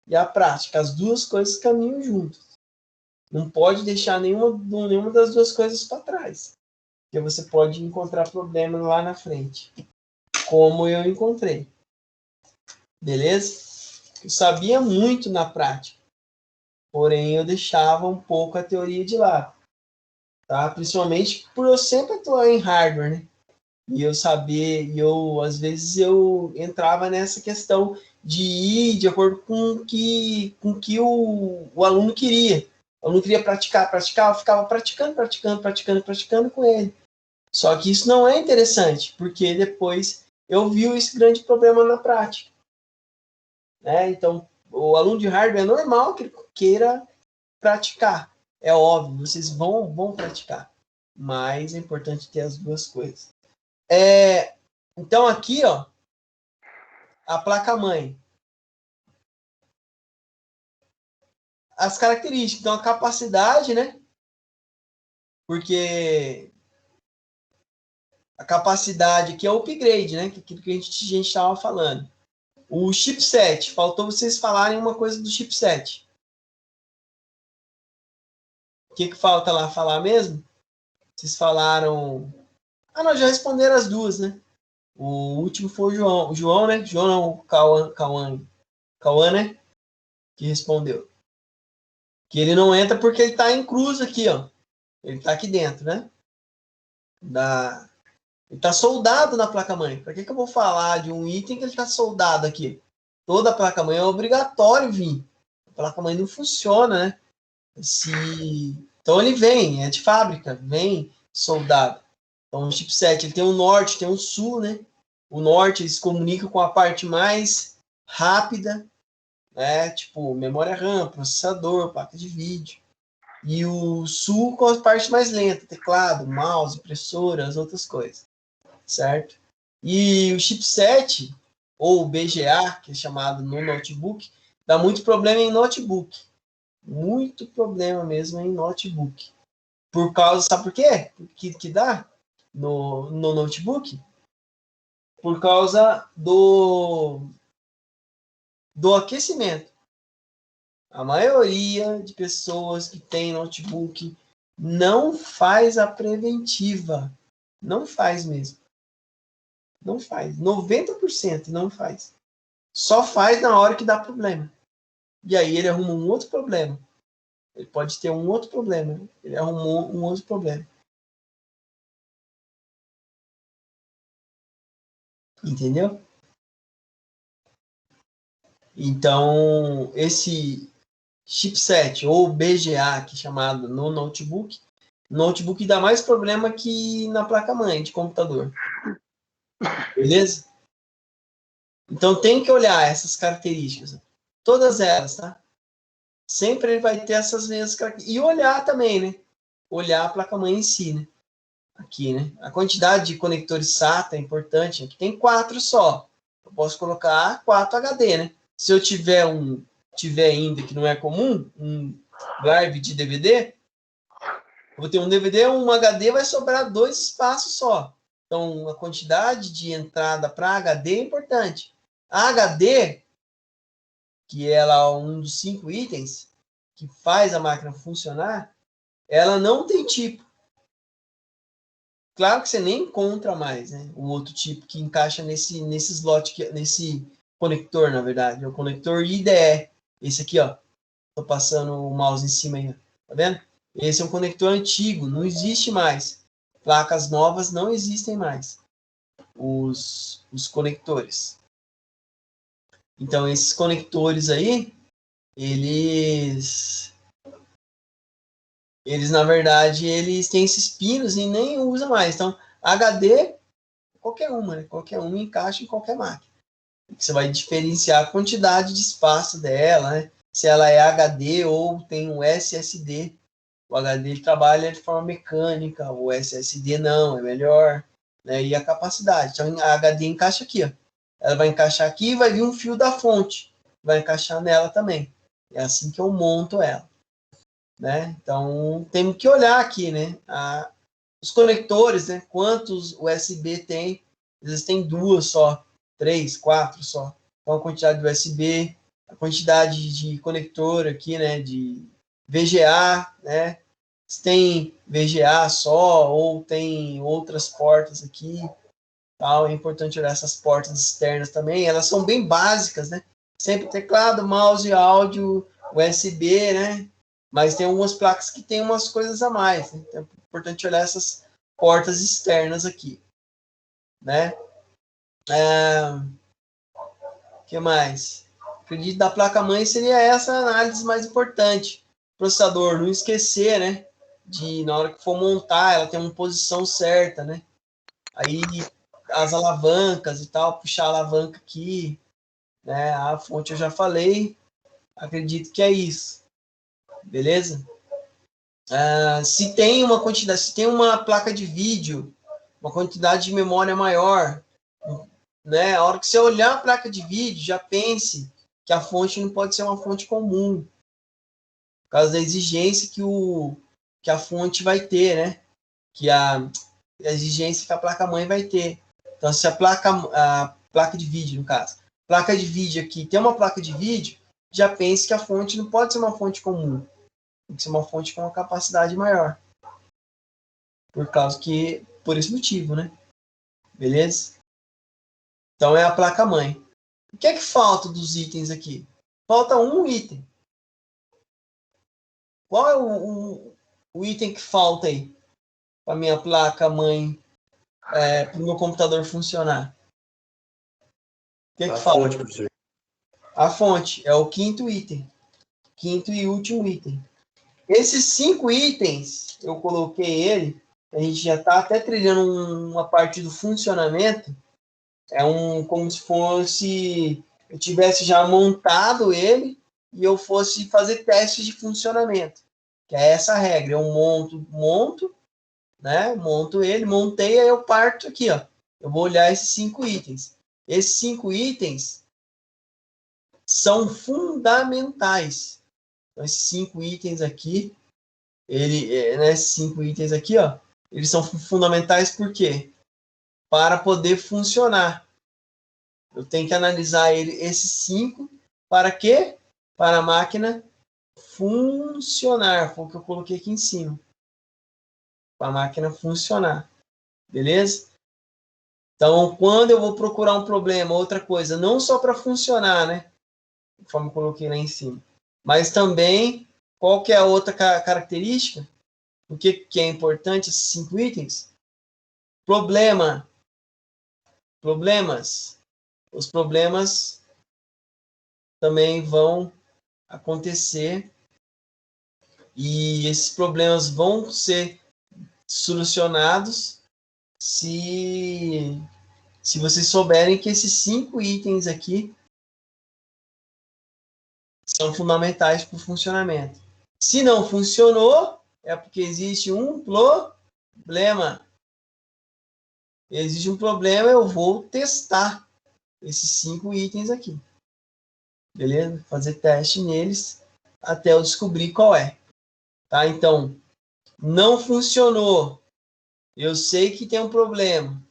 e a prática. As duas coisas caminham juntas. Não pode deixar nenhuma das duas coisas para trás. Porque você pode encontrar problemas lá na frente. Como eu encontrei. Beleza? Eu sabia muito na prática, porém eu deixava um pouco a teoria de lado, tá? Principalmente por eu sempre atuar em hardware, né? E eu saber, às vezes eu entrava nessa questão de ir de acordo com que o aluno queria. O aluno queria praticar, eu ficava praticando com ele. Só que isso não é interessante, porque depois eu vi esse grande problema na prática. Né? Então, o aluno de hardware é normal que ele queira praticar. É óbvio, vocês vão praticar. Mas é importante ter as duas coisas. Então, aqui, ó, a placa-mãe. As características. Então, a capacidade, né? Porque a capacidade aqui é o upgrade, né? Aquilo que a gente estava falando. O chipset. Faltou vocês falarem uma coisa do chipset. O que falta lá falar mesmo? Vocês falaram... nós já responderam as duas, né? O último foi o João. O João, né? João não, o Cauã, né? Que respondeu. Que ele não entra porque ele tá em cruz aqui, ó. Ele tá aqui dentro, né? Ele tá soldado na placa-mãe. Pra que eu vou falar de um item que ele tá soldado aqui? Toda a placa-mãe é obrigatório vir. A placa-mãe não funciona, né? Então ele vem, é de fábrica, vem soldado. Então o chipset ele tem um norte, tem um sul, né? O norte ele se comunica com a parte mais rápida, né? Tipo memória RAM, processador, placa de vídeo. E o sul com a parte mais lenta, teclado, mouse, impressora, as outras coisas, certo? E o chipset, ou o BGA, que é chamado no notebook, dá muito problema em notebook. Muito problema mesmo em notebook. Por causa, sabe por quê? Que dá no notebook? Por causa do aquecimento. A maioria de pessoas que tem notebook não faz a preventiva. Não faz mesmo. Não faz. 90% não faz. Só faz na hora que dá problema. E aí ele arruma um outro problema. Ele pode ter um outro problema. Ele arrumou um outro problema. Entendeu? Então, esse chipset, ou BGA, que é chamado no notebook dá mais problema que na placa-mãe de computador. Beleza? Então, tem que olhar essas características. Todas elas, tá? Sempre ele vai ter essas mesmas características. E olhar também, né? Olhar a placa-mãe em si, né? Aqui, né? A quantidade de conectores SATA é importante. Aqui tem 4 só. Eu posso colocar 4 HD, né? Se eu tiver ainda que não é comum, um drive de DVD, eu vou ter um DVD, um HD, vai sobrar 2 espaços só. Então, a quantidade de entrada para HD é importante. A HD, que é lá um dos 5 itens que faz a máquina funcionar, ela não tem tipo. Claro que você nem encontra mais, né? O outro tipo que encaixa nesse slot, nesse conector, na verdade. É o conector IDE. Esse aqui, ó. Tô passando o mouse em cima aí, ó. Tá vendo? Esse é um conector antigo, não existe mais. Placas novas não existem mais. Os conectores. Então, esses conectores aí, eles na verdade, eles têm esses pinos e nem usa mais. Então, HD, qualquer uma, né? Qualquer uma encaixa em qualquer máquina. Você vai diferenciar a quantidade de espaço dela, né? Se ela é HD ou tem um SSD. O HD ele trabalha de forma mecânica, o SSD não, é melhor. Né? E a capacidade. Então, a HD encaixa aqui, ó. Ela vai encaixar aqui e vai vir um fio da fonte. Vai encaixar nela também. É assim que eu monto ela. Né? Então, temos que olhar aqui, né? Os conectores, né? Quantos USB tem? Às vezes tem 2 só, 3, 4 só. Então, a quantidade de USB, a quantidade de conector aqui, né? De VGA, né? Se tem VGA só ou tem outras portas aqui, tal. É importante olhar essas portas externas também. Elas são bem básicas, né? Sempre teclado, mouse, áudio, USB, né? Mas tem algumas placas que tem umas coisas a mais. Né? Então, é importante olhar essas portas externas aqui. Né? Que mais? Acredito da placa-mãe seria essa análise mais importante. Processador, não esquecer, né? De, na hora que for montar, ela tem uma posição certa, né? Aí, as alavancas e tal, puxar a alavanca aqui. Né? A fonte eu já falei. Acredito que é isso. Beleza? Se tem uma quantidade, se tem uma placa de vídeo, uma quantidade de memória maior, né? A hora que você olhar a placa de vídeo, já pense que a fonte não pode ser uma fonte comum, por causa da exigência que a fonte vai ter, né? Que a exigência que a placa-mãe vai ter. Então, se a placa de vídeo, no caso, placa de vídeo aqui, tem uma placa de vídeo, já pense que a fonte não pode ser uma fonte comum. Tem que ser uma fonte com uma capacidade maior. Por esse motivo, né? Beleza? Então é a placa-mãe. O que é que falta dos itens aqui? Falta um item. Qual é o item que falta aí? Para minha placa-mãe, para o meu computador funcionar? O que é que falta? Fonte, professor. A fonte é o quinto item. Quinto e último item. Esses 5 itens, eu coloquei ele, a gente já está até trilhando uma parte do funcionamento. É como se fosse eu tivesse já montado ele e eu fosse fazer testes de funcionamento. Que é essa a regra. Eu monto, né? Monto ele, montei, aí eu parto aqui, ó. Eu vou olhar esses 5 itens. Esses 5 itens são fundamentais. Então, esses 5 itens aqui, esses 5 itens aqui, ó, eles são fundamentais por quê? Para poder funcionar. Eu tenho que analisar esses 5 para quê? Para a máquina funcionar. Foi o que eu coloquei aqui em cima. Para a máquina funcionar. Beleza? Então, quando eu vou procurar um problema, outra coisa, não só para funcionar, né? Conforme eu coloquei lá em cima. Mas também, qual que é a outra característica? O que é importante, esses 5 itens? Problemas. Os problemas também vão acontecer e esses problemas vão ser solucionados se vocês souberem que esses 5 itens aqui são fundamentais para o funcionamento. Se não funcionou, é porque existe um problema. Existe um problema, eu vou testar esses 5 itens aqui. Beleza? Fazer teste neles até eu descobrir qual é. Tá? Então, não funcionou. Eu sei que tem um problema.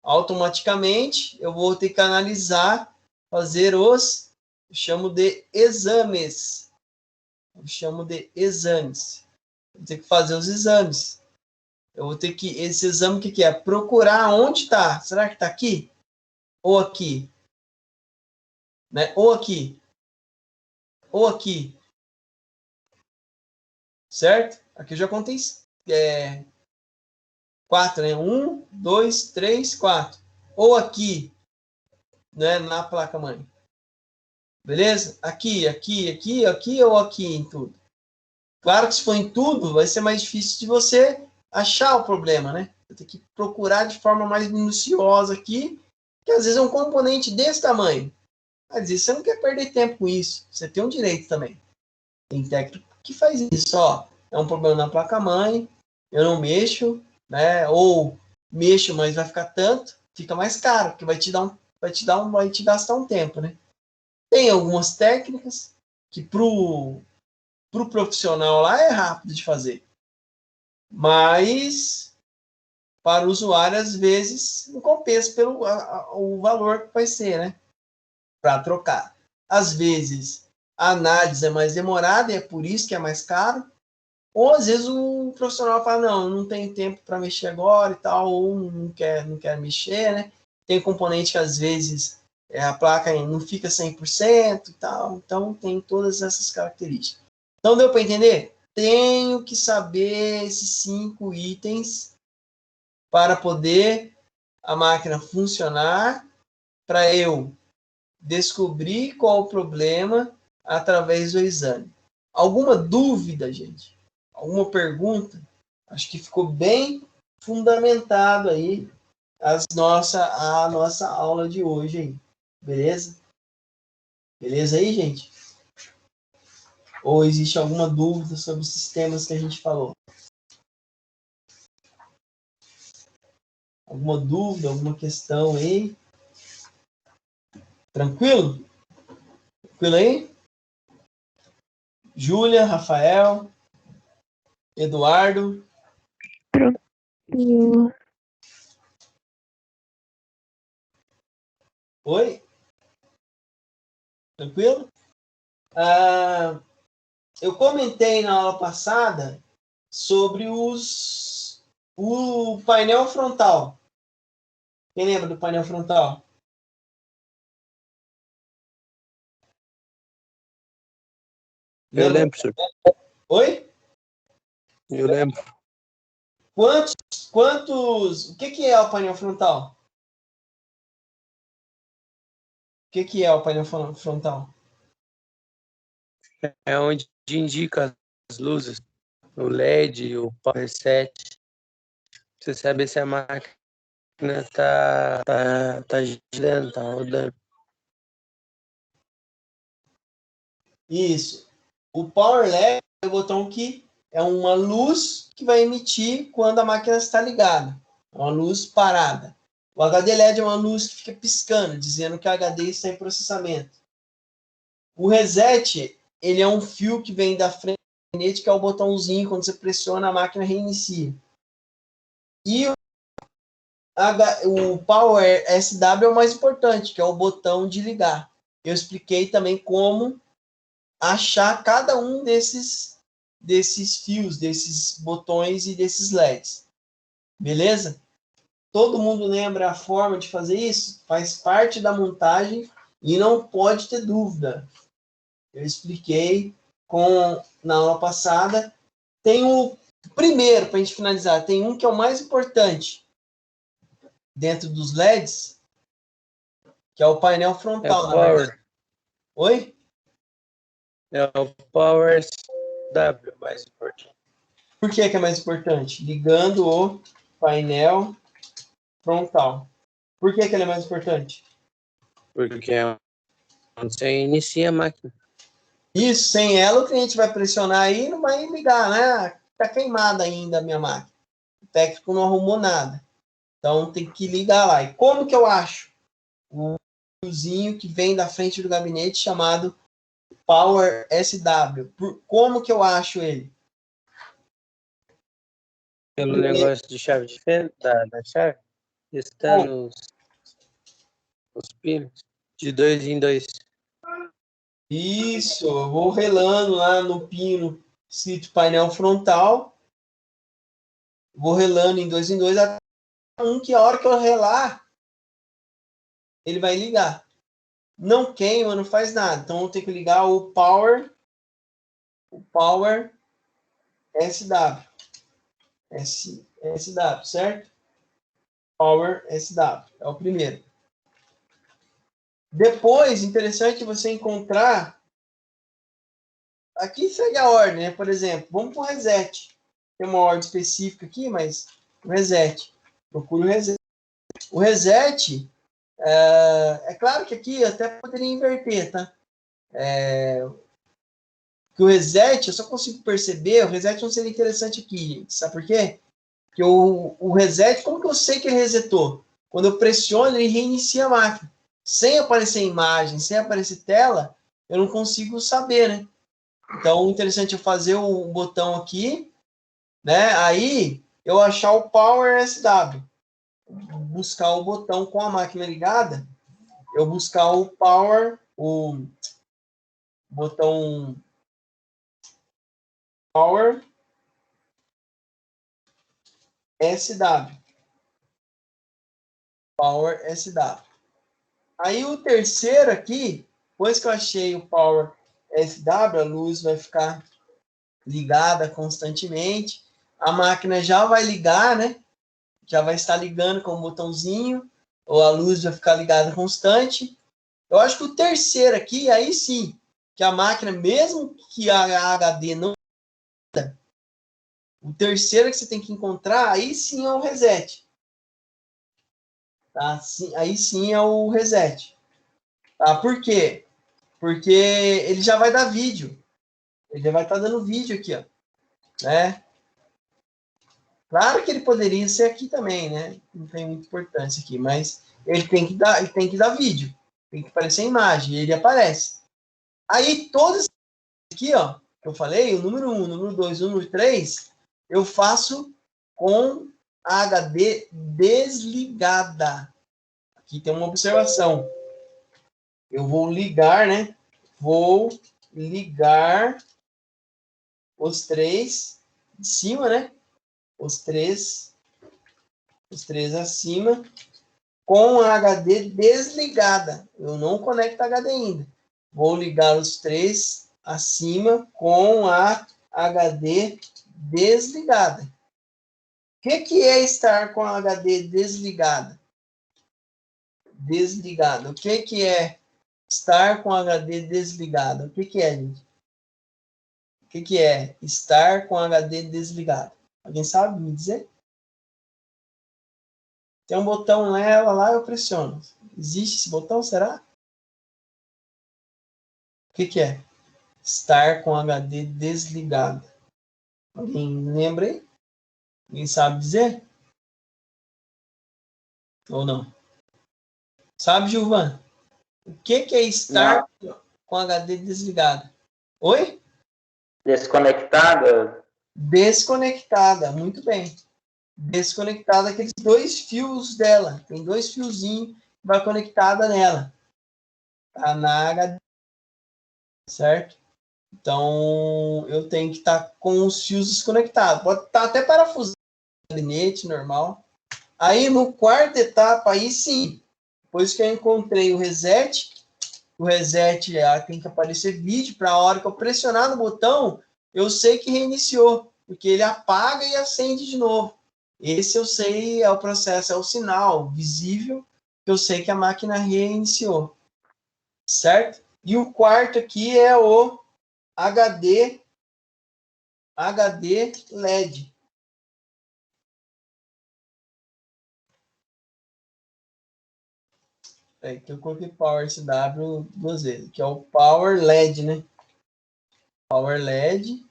Automaticamente, eu vou ter que analisar, fazer eu chamo de exames. Vou ter que fazer os exames. Eu vou ter que, esse exame, o que é? Procurar onde está. Será que está aqui? Ou aqui? Né? Ou aqui? Ou aqui? Certo? Aqui eu já contei 4, né? 1, 2, 3, 4. Ou aqui, né? Na placa-mãe. Beleza? Aqui ou aqui em tudo. Claro que se for em tudo, vai ser mais difícil de você achar o problema, né? Você tem que procurar de forma mais minuciosa aqui, que às vezes é um componente desse tamanho. Às vezes você não quer perder tempo com isso. Você tem um direito também. Tem técnico que faz isso, ó. É um problema na placa-mãe, eu não mexo, né? Ou mexo, mas vai ficar tanto, fica mais caro, porque vai te gastar um tempo, né? Tem algumas técnicas que pro profissional lá é rápido de fazer. Mas para o usuário, às vezes, não compensa pelo o valor que vai ser, né? Para trocar. Às vezes, a análise é mais demorada e é por isso que é mais caro. Ou às vezes o profissional fala, não tenho tempo para mexer agora e tal, ou não quer mexer, né? Tem componente que às vezes a placa não fica 100% e tal, então tem todas essas características. Então deu para entender? Tenho que saber esses 5 itens para poder a máquina funcionar, para eu descobrir qual o problema através do exame. Alguma dúvida, gente? Alguma pergunta? Acho que ficou bem fundamentado aí a nossa aula de hoje aí. Beleza? Beleza aí, gente? Ou existe alguma dúvida sobre os sistemas que a gente falou? Alguma dúvida, alguma questão aí? Tranquilo? Tranquilo aí? Júlia, Rafael, Eduardo. Tranquilo. Oi? Tranquilo? Eu comentei na aula passada sobre o painel frontal. Quem lembra do painel frontal? Eu lembro, professor. Oi? Eu lembro. Quantos... O que é o painel frontal? O que é o painel frontal? É onde indica as luzes, o LED, o power reset. Você sabe se a máquina tá girando, tá rodando. Isso. O power LED é o botão que é uma luz que vai emitir quando a máquina está ligada. É uma luz parada. O HD LED é uma luz que fica piscando, dizendo que o HD está em processamento. O reset, ele é um fio que vem da frente, que é o botãozinho, quando você pressiona, a máquina reinicia. E o Power SW é o mais importante, que é o botão de ligar. Eu expliquei também como achar cada um desses fios, desses botões e desses LEDs. Beleza? Todo mundo lembra a forma de fazer isso? Faz parte da montagem e não pode ter dúvida. Eu expliquei na aula passada. Tem o primeiro, para a gente finalizar, tem um que é o mais importante dentro dos LEDs, que é o painel É frontal. o Power. Oi? É o Power SW mais importante. Por que é mais importante? Ligando o painel frontal. Por que ele é mais importante? Porque é onde você inicia a máquina. Isso, sem ela o cliente vai pressionar aí e não vai ligar, né? Está queimada ainda a minha máquina. O técnico não arrumou nada. Então tem que ligar lá. E como que eu acho? O fiozinho que vem da frente do gabinete chamado Power SW. Como que eu acho ele? Pelo negócio de chave de fenda, da chave, está nos pinos, de 2 em 2. Isso, eu vou relando lá no pino escrito painel frontal. Vou relando em 2 em 2 até que a hora que eu relar, ele vai ligar. Não queima, não faz nada. Então eu tenho que ligar o Power SW. SW, certo? Power SW, é o primeiro. Depois, interessante você encontrar. Aqui segue a ordem, né? Por exemplo, vamos para o reset. Tem uma ordem específica aqui, mas o reset. Procure o reset. O reset, é claro que aqui eu até poderia inverter, tá? Que o reset, eu só consigo perceber, o reset não seria interessante aqui, gente. Sabe por quê? Porque o reset, como que eu sei que ele resetou? Quando eu pressiono, ele reinicia a máquina. Sem aparecer imagem, sem aparecer tela, eu não consigo saber, né? Então, interessante é fazer o botão aqui, né? Aí, eu achar o Power SW. Buscar o botão com a máquina ligada. Eu buscar o Power, o botão Power SW. Power SW. Aí o terceiro aqui, depois que eu achei o Power SW, a luz vai ficar ligada constantemente. A máquina já vai ligar, né? Já vai estar ligando com o botãozinho, ou a luz vai ficar ligada constante. Eu acho que o terceiro aqui, aí sim, que a máquina, mesmo que a HD não... O terceiro que você tem que encontrar, aí sim é o reset. Tá? Aí sim é o reset. Tá? Por quê? Porque ele já vai dar vídeo. Ele já vai estar dando vídeo aqui, ó. Né? Claro que ele poderia ser aqui também, né? Não tem muita importância aqui, mas ele tem que dar vídeo. Tem que aparecer a imagem, e ele aparece. Aí todos aqui, ó, que eu falei, o número 1, o número 2, o número 3, eu faço com a HD desligada. Aqui tem uma observação. Eu vou ligar, né? Vou ligar os três de cima, né? Os três acima com a HD desligada. Eu não conecto a HD ainda. Vou ligar os três acima com a HD desligada. O que é estar com a HD desligada? Desligada. O que é estar com a HD desligada? O que é, gente? O que é estar com a HD desligada? Alguém sabe me dizer? Tem um botão nela lá, eu pressiono. Existe esse botão, será? O que é? Estar com HD desligado. Alguém lembra aí? Alguém sabe dizer? Ou não? Sabe, Gilvan? O que é estar com HD desligado? Oi? Desconectada? Desconectada, muito bem. Desconectada aqueles 2 fios dela. Tem 2 fiozinhos que vai conectada nela. Tá na HD, certo? Então, eu tenho que estar com os fios desconectados. Pode estar até parafusado no gabinete, normal. Aí, no quarta etapa, aí sim, depois que eu encontrei o reset tem que aparecer vídeo para a hora que eu pressionar no botão, eu sei que reiniciou, porque ele apaga e acende de novo. Esse eu sei, é o processo, é o sinal visível que eu sei que a máquina reiniciou, certo? E o quarto aqui é o HD LED. É que eu coloquei Power SW 2 vezes, que é o Power LED, né? Power LED,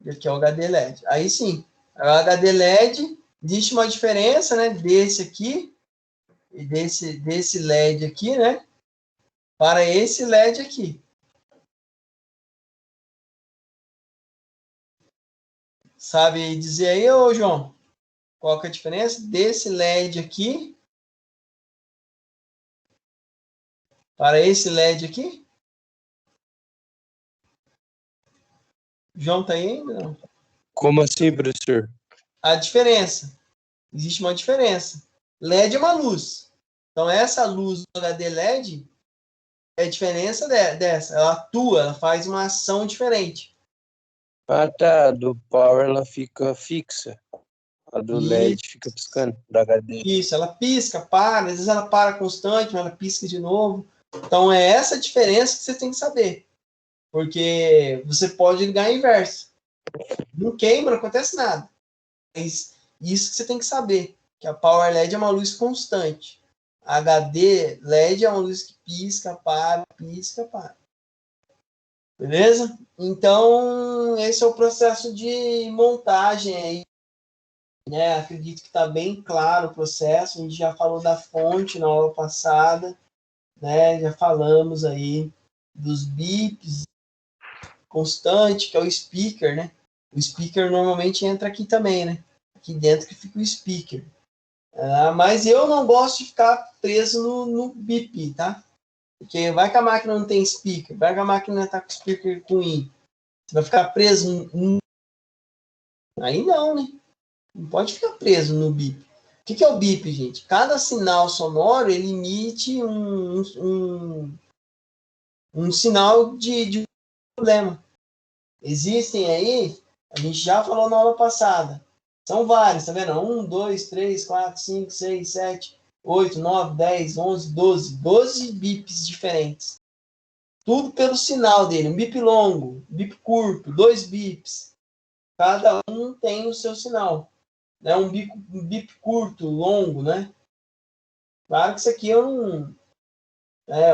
e aqui é o HD LED. Aí sim, o HD LED, existe uma diferença, né? Desse aqui, e desse LED aqui, né? Para esse LED aqui. Sabe dizer aí, ô João? Qual que é a diferença desse LED aqui para esse LED aqui? João tá aí ainda? Não? Como assim, professor? A diferença. Existe uma diferença. LED é uma luz. Então, essa luz do HD LED é a diferença dessa. Ela atua, ela faz uma ação diferente. Ah, tá. Do Power ela fica fixa. A do LED fica piscando, da HD. Isso, ela pisca, para, às vezes ela para constante, mas ela pisca de novo. Então, é essa a diferença que você tem que saber. Porque você pode ligar inverso. Não queima, não acontece nada. Mas isso que você tem que saber, que a Power LED é uma luz constante. A HD LED é uma luz que pisca, para. Beleza? Então, esse é o processo de montagem aí, né? Acredito que está bem claro o processo. A gente já falou da fonte na aula passada, né? Já falamos aí dos bips constante, que é o speaker, né? O speaker normalmente entra aqui também, né? Aqui dentro que fica o speaker. Mas eu não gosto de ficar preso no bip, tá? Porque vai que a máquina não tem speaker, vai que a máquina está com speaker ruim. Você vai ficar preso Aí não, né? Não pode ficar preso no bip. O que é o bip, gente? Cada sinal sonoro ele emite um sinal de problema. Existem aí, a gente já falou na aula passada, são vários, tá vendo? 1, 2, 3, 4, 5, 6, 7, 8, 9, 10, 11, 12 bips diferentes. Tudo pelo sinal dele, um bip longo, um bip curto, 2 bips. Cada um tem o seu sinal. Né? Um bip curto, longo, né? Claro que isso aqui eu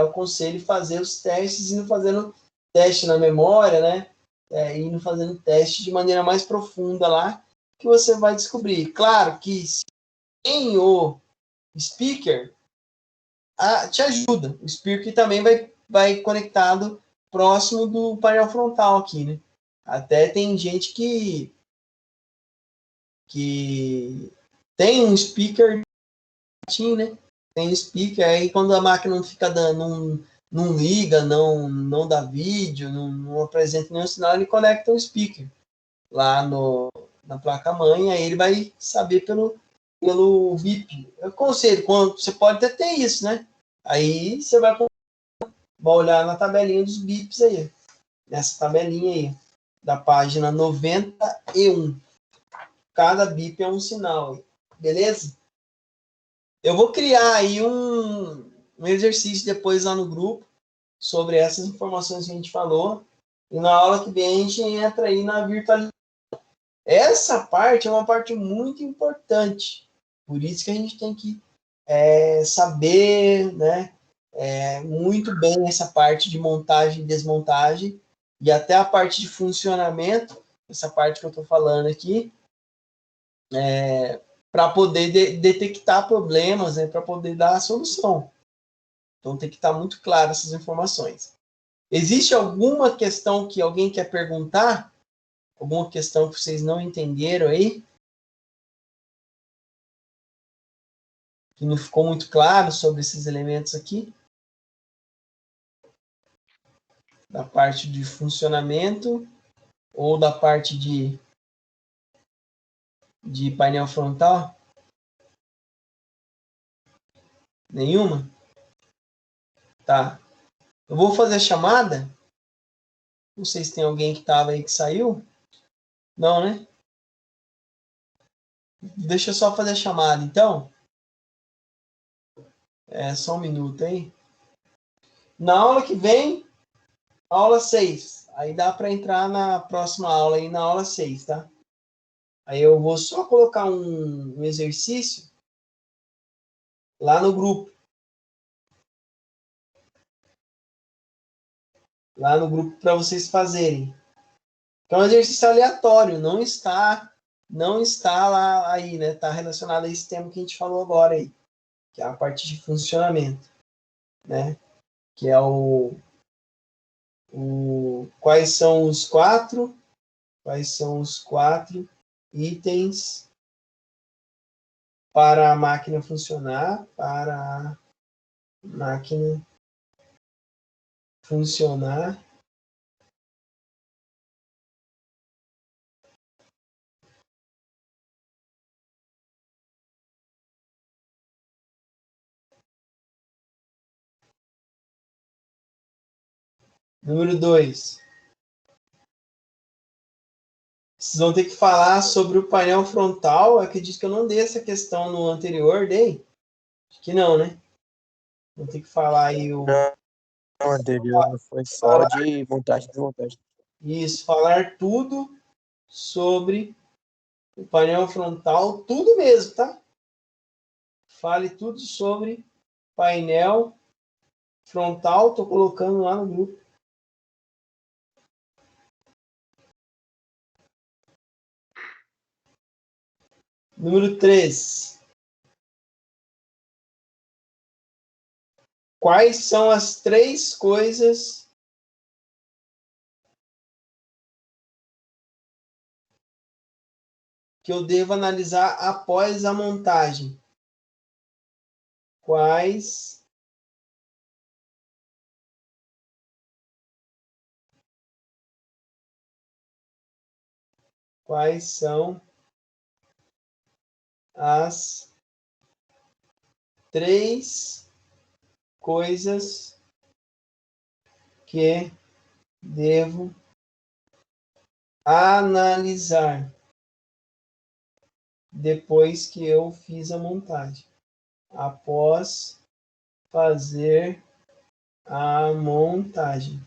aconselho fazer os testes, indo fazendo teste na memória, né? Indo fazendo teste de maneira mais profunda lá, que você vai descobrir. Claro que se tem o speaker, te ajuda. O speaker também vai conectado próximo do painel frontal aqui, né? Até tem gente que tem um speaker, né? Tem um speaker, aí quando a máquina não fica dando, não liga, não dá vídeo, não apresenta nenhum sinal, ele conecta um speaker lá na placa-mãe, aí ele vai saber pelo VIP. Eu aconselho, você pode até ter isso, né? Aí você vai olhar na tabelinha dos bips aí, nessa tabelinha aí, da página 91. Cada bip é um sinal, beleza? Eu vou criar aí um exercício depois lá no grupo sobre essas informações que a gente falou. E na aula que vem a gente entra aí na virtualização. Essa parte é uma parte muito importante. Por isso que a gente tem que saber, né, muito bem essa parte de montagem e desmontagem. E até a parte de funcionamento, essa parte que eu estou falando aqui, para poder detectar problemas, né, para poder dar a solução. Então tem que estar muito claro essas informações. Existe alguma questão que alguém quer perguntar? Alguma questão que vocês não entenderam aí? Que não ficou muito claro sobre esses elementos aqui? Da parte de funcionamento ou da parte de painel frontal? Nenhuma? Tá. Eu vou fazer a chamada. Não sei se tem alguém que estava aí que saiu. Não, né? Deixa eu só fazer a chamada, então. Só um minuto aí. Na aula que vem, aula 6. Aí dá para entrar na próxima aula aí, na aula 6, tá? Aí eu vou só colocar um exercício lá no grupo. Lá no grupo para vocês fazerem. Então, é um exercício aleatório, não está lá aí, né? Está relacionado a esse tema que a gente falou agora aí, que é a parte de funcionamento, né? Que é quais são os quatro itens para a máquina funcionar, Número 2. Vocês vão ter que falar sobre o painel frontal. Eu acredito que eu não dei essa questão no anterior, dei? Acho que não, né? Vou ter que falar aí O anterior foi só de montagem e desmontagem. Isso, falar tudo sobre o painel frontal, tudo mesmo, tá? Fale tudo sobre painel frontal, tô colocando lá no grupo. Número 3. Quais são as 3 coisas que eu devo analisar após a montagem? Quais são as 3 coisas que devo analisar depois que eu fiz a montagem? Após fazer a montagem.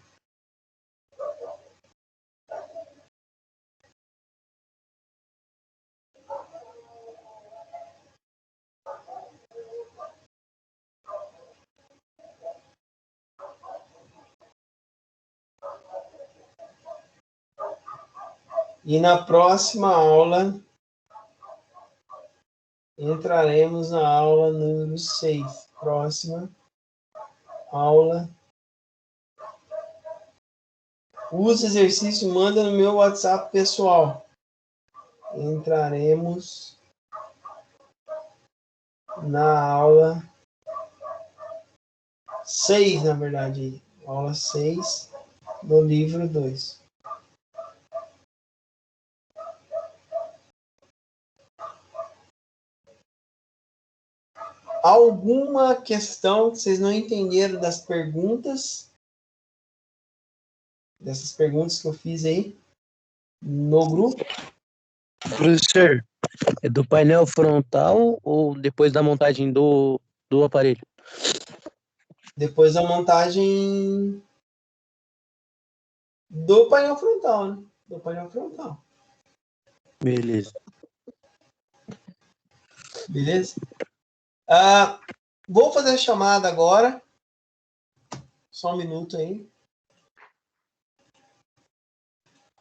E na próxima aula, entraremos na aula número 6. Próxima aula. Usa exercício, manda no meu WhatsApp pessoal. Entraremos na aula 6, na verdade. Aula 6 do livro 2. Alguma questão que vocês não entenderam das perguntas? Dessas perguntas que eu fiz aí no grupo? Professor, é do painel frontal ou depois da montagem do aparelho? Depois da montagem do painel frontal, né? Do painel frontal. Beleza. Beleza? Vou fazer a chamada agora. Só um minuto aí.